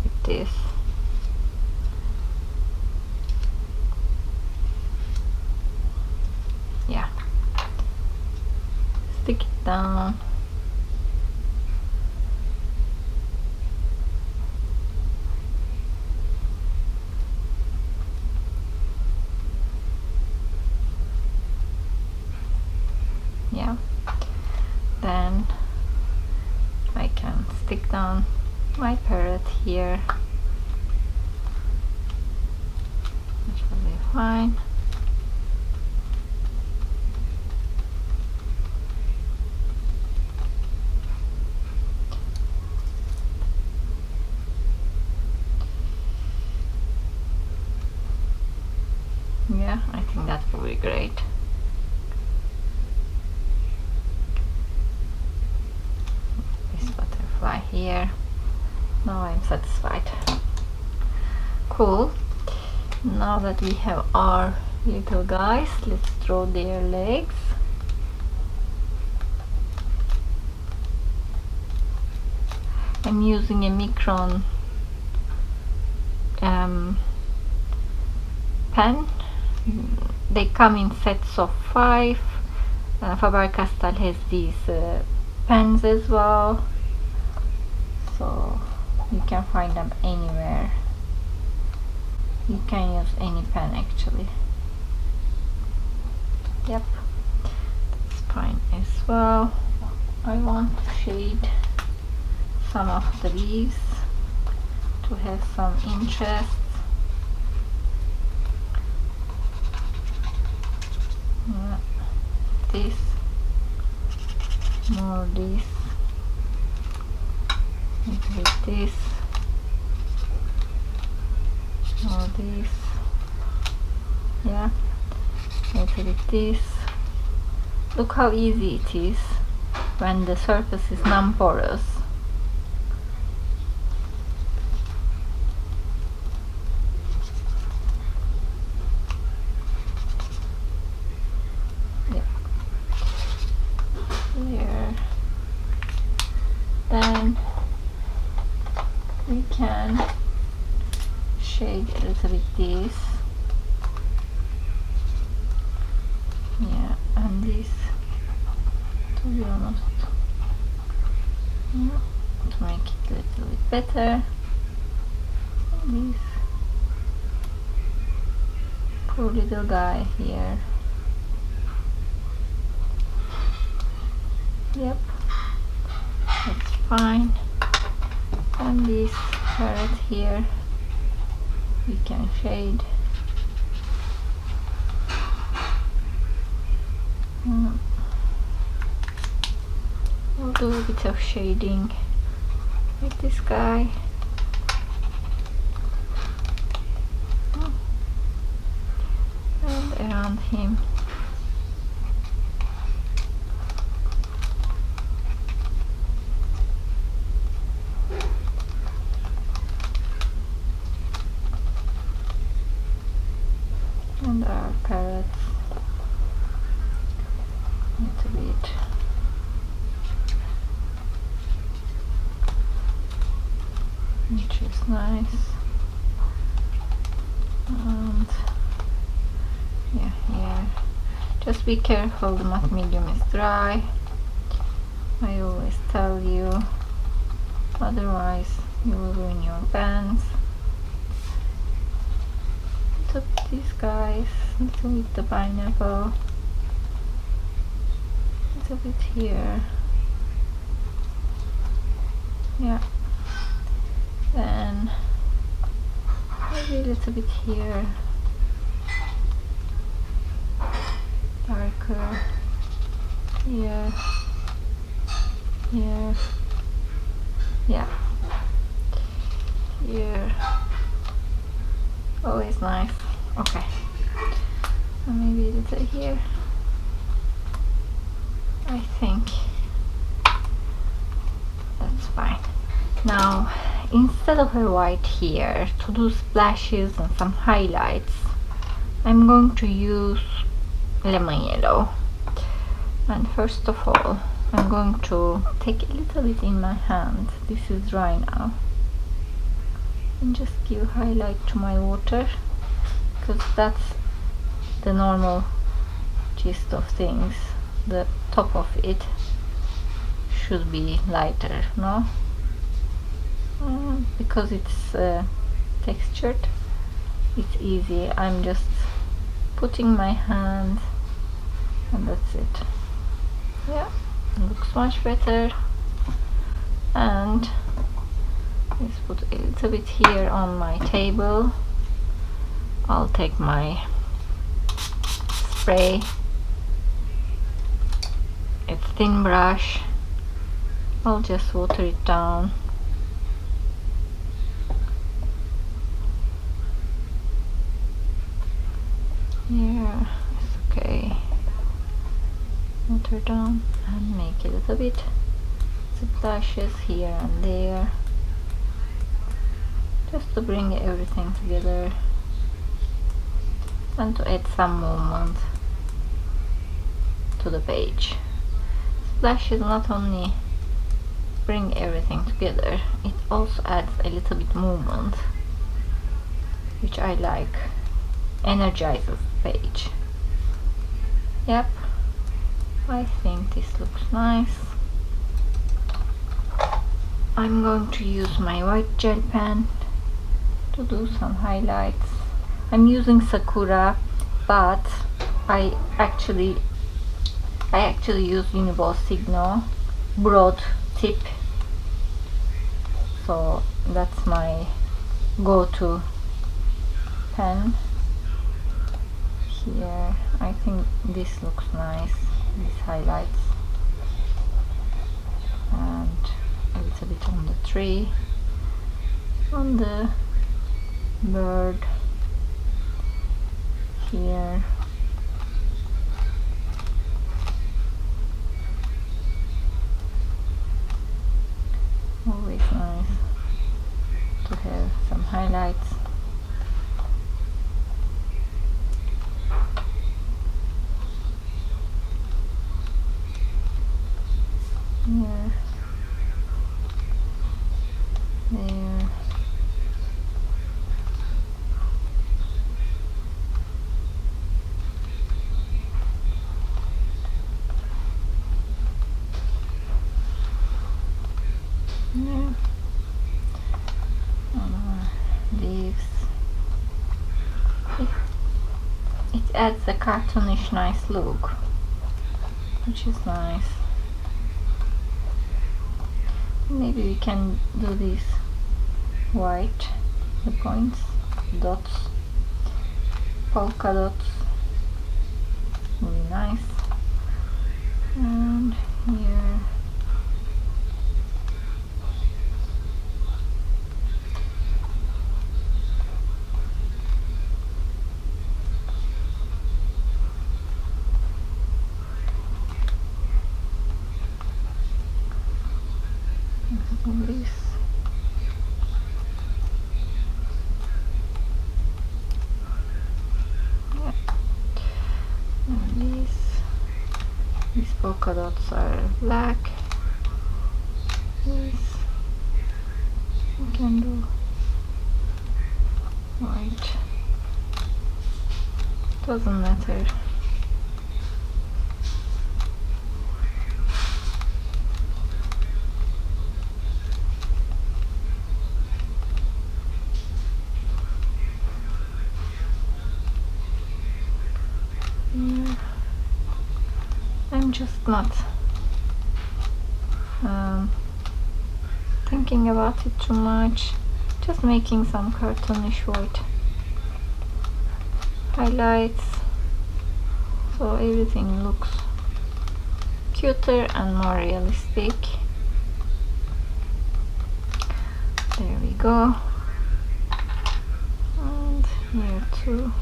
with this. Yeah, stick it down. my parrot here. Which will be fine. Yeah, I think that will be great. This butterfly here. Now I'm satisfied. Cool. Now that we have our little guys, let's draw their legs. I'm using a Micron pen. They come in sets of 5. Faber-Castell has these pens as well, so you can find them anywhere. You can use any pen actually. Yep, that's fine as well. I want to shade some of the leaves to have some interest. This, more this, little bit this, more this, yeah, little bit this. Look how easy it is when the surface is non-porous. Then we can shade a little bit this, yeah, and this, to be honest, yeah, to make it a little bit better. This poor little guy here. Yep, that's fine. And this parrot here we can shade. We'll do a bit of shading with this guy. And around him. And our parrots a little bit. Which is nice. And yeah, here. Just be careful, the matte medium is dry. I always tell you, otherwise you will ruin your pens. Look at these guys, little bit the pineapple, little bit here, yeah, then maybe a little bit here, darker, here, here, yeah, here. Always nice. Okay, and maybe a little here. I think that's fine. Now, instead of a white here, to do splashes and some highlights, I'm going to use lemon yellow. And first of all, I'm going to take a little bit in my hand. This is dry now. And just give highlight to my water, because that's the normal gist of things. The top of it should be lighter, no? Because it's textured, it's easy. I'm just putting my hand and that's it. Yeah, it looks much better. And Let's put a little bit here on my table. I'll take my spray, a thin brush. I'll just water it down. Yeah, it's okay. Water down and make a little bit splashes here and there, just to bring everything together and to add some movement to the page. Splashes not only bring everything together, it also adds a little bit movement, which I like, energizes the page. Yep, I think this looks nice. I'm going to use my white gel pen to do some highlights. I'm using Sakura, but I actually use Unibo Signo broad tip, so that's my go-to pen. Here, I think this looks nice, these highlights, and a little bit on the tree, on the bird here. Always nice to have some highlights. Here, there. Yeah. Leaves. It adds a cartoonish nice look, which is nice. Maybe we can do this white, the points, dots, polka dots, really nice. And here, this. Yeah. And these polka dots are black. This we can do white. Doesn't matter. Yeah. I'm just not thinking about it too much, just making some cartoonish white highlights so everything looks cuter and more realistic. There we go. And here too.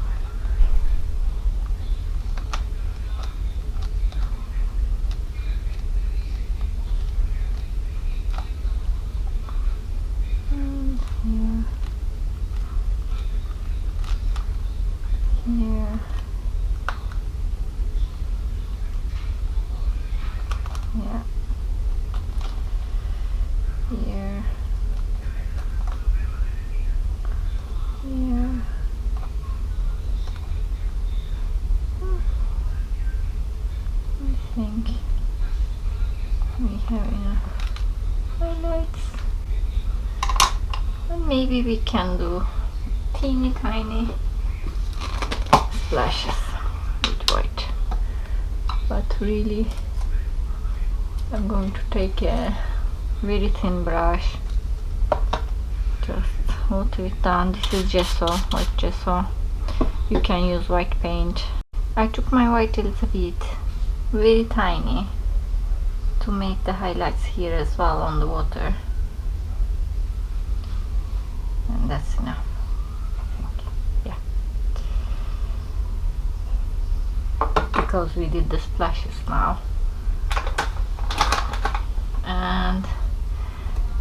Here, yeah, here, here. I think we have enough highlights, and maybe we can do teeny tiny splashes with white, but really I'm going to take a very thin brush Just water it down. This is gesso, white gesso. You can use white paint. I took my white a little bit, very tiny, to make the highlights here as well on the water. And that's enough, I think. Yeah. Because we did the splashes now. And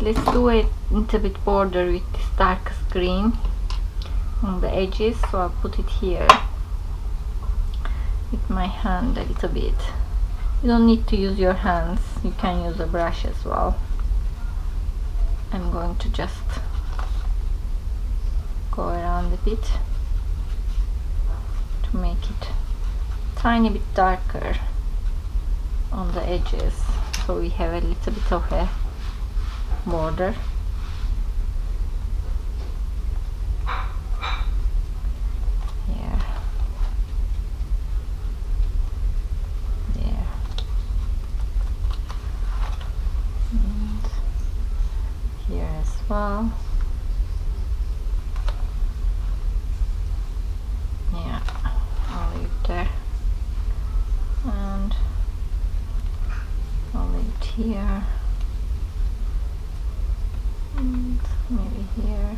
let's do a little bit border with this darkest green on the edges, so I'll put it here with my hand a little bit. You don't need to use your hands, you can use a brush as well. I'm going to just go around a bit to make it tiny bit darker on the edges, so we have a little bit of a border. Here, there, and here as well. Yeah, I'll leave there, and I'll leave it here, and maybe here.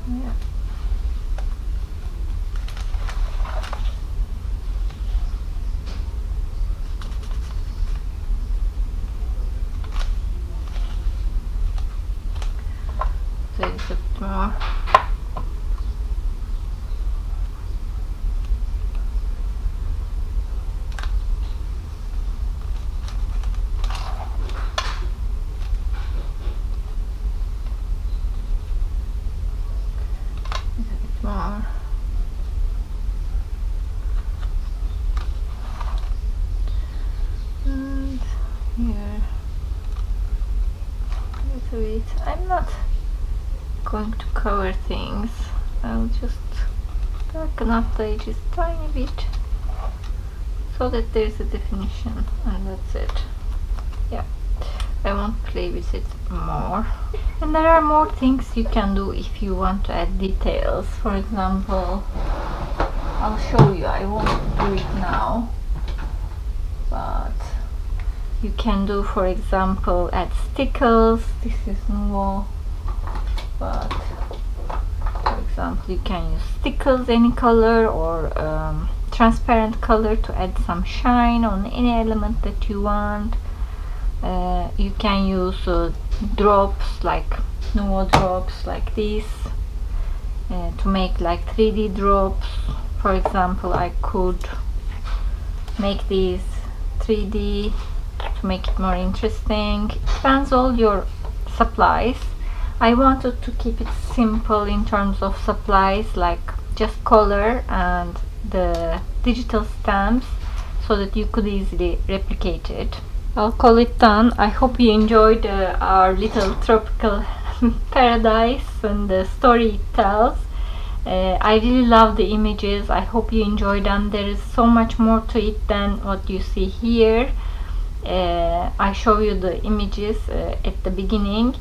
Yeah. There is a bit more. More. And here a little bit. I'm not going to cover things, I'll just darken up the edges a tiny bit so that there's a definition, and that's it. Yeah, I won't play with it more. And there are more things you can do if you want to add details. For example, I'll show you, I won't do it now, but you can do, for example, add stickers. This is nuvo, but for example you can use stickers any color, or transparent color to add some shine on any element that you want. You can use drops, like nuvo drops like this, to make like 3D drops. For example, I could make these 3D to make it more interesting. It depends all your supplies. I wanted to keep it simple in terms of supplies, like just color and the digital stamps, so that you could easily replicate it. I'll call it done. I hope you enjoyed our little tropical paradise and the story it tells. I really love the images. I hope you enjoyed them. There is so much more to it than what you see here. I show you the images at the beginning,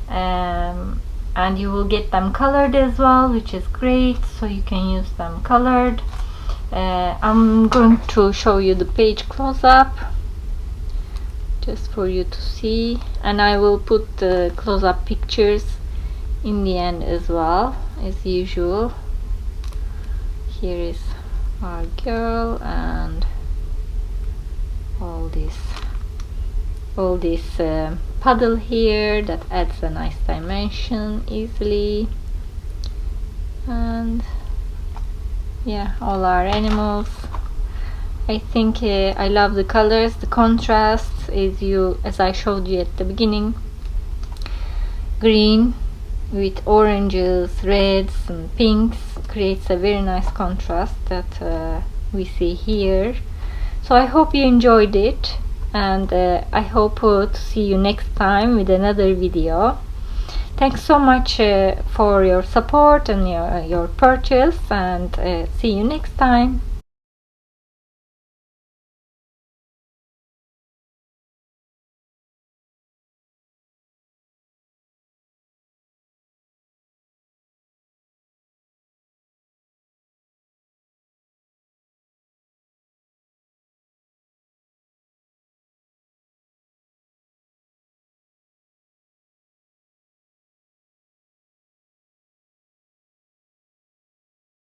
and you will get them colored as well, which is great, so you can use them colored. I'm going to show you the page close-up just for you to see, and I will put the close-up pictures in the end as well, as usual. Here is our girl and all this puddle here that adds a nice dimension easily, and yeah, all our animals. I think I love the colors, the contrast, as I showed you at the beginning. Green with oranges, reds and pinks creates a very nice contrast that we see here. So I hope you enjoyed it, and I hope to see you next time with another video. Thanks so much for your support and your purchase, and see you next time.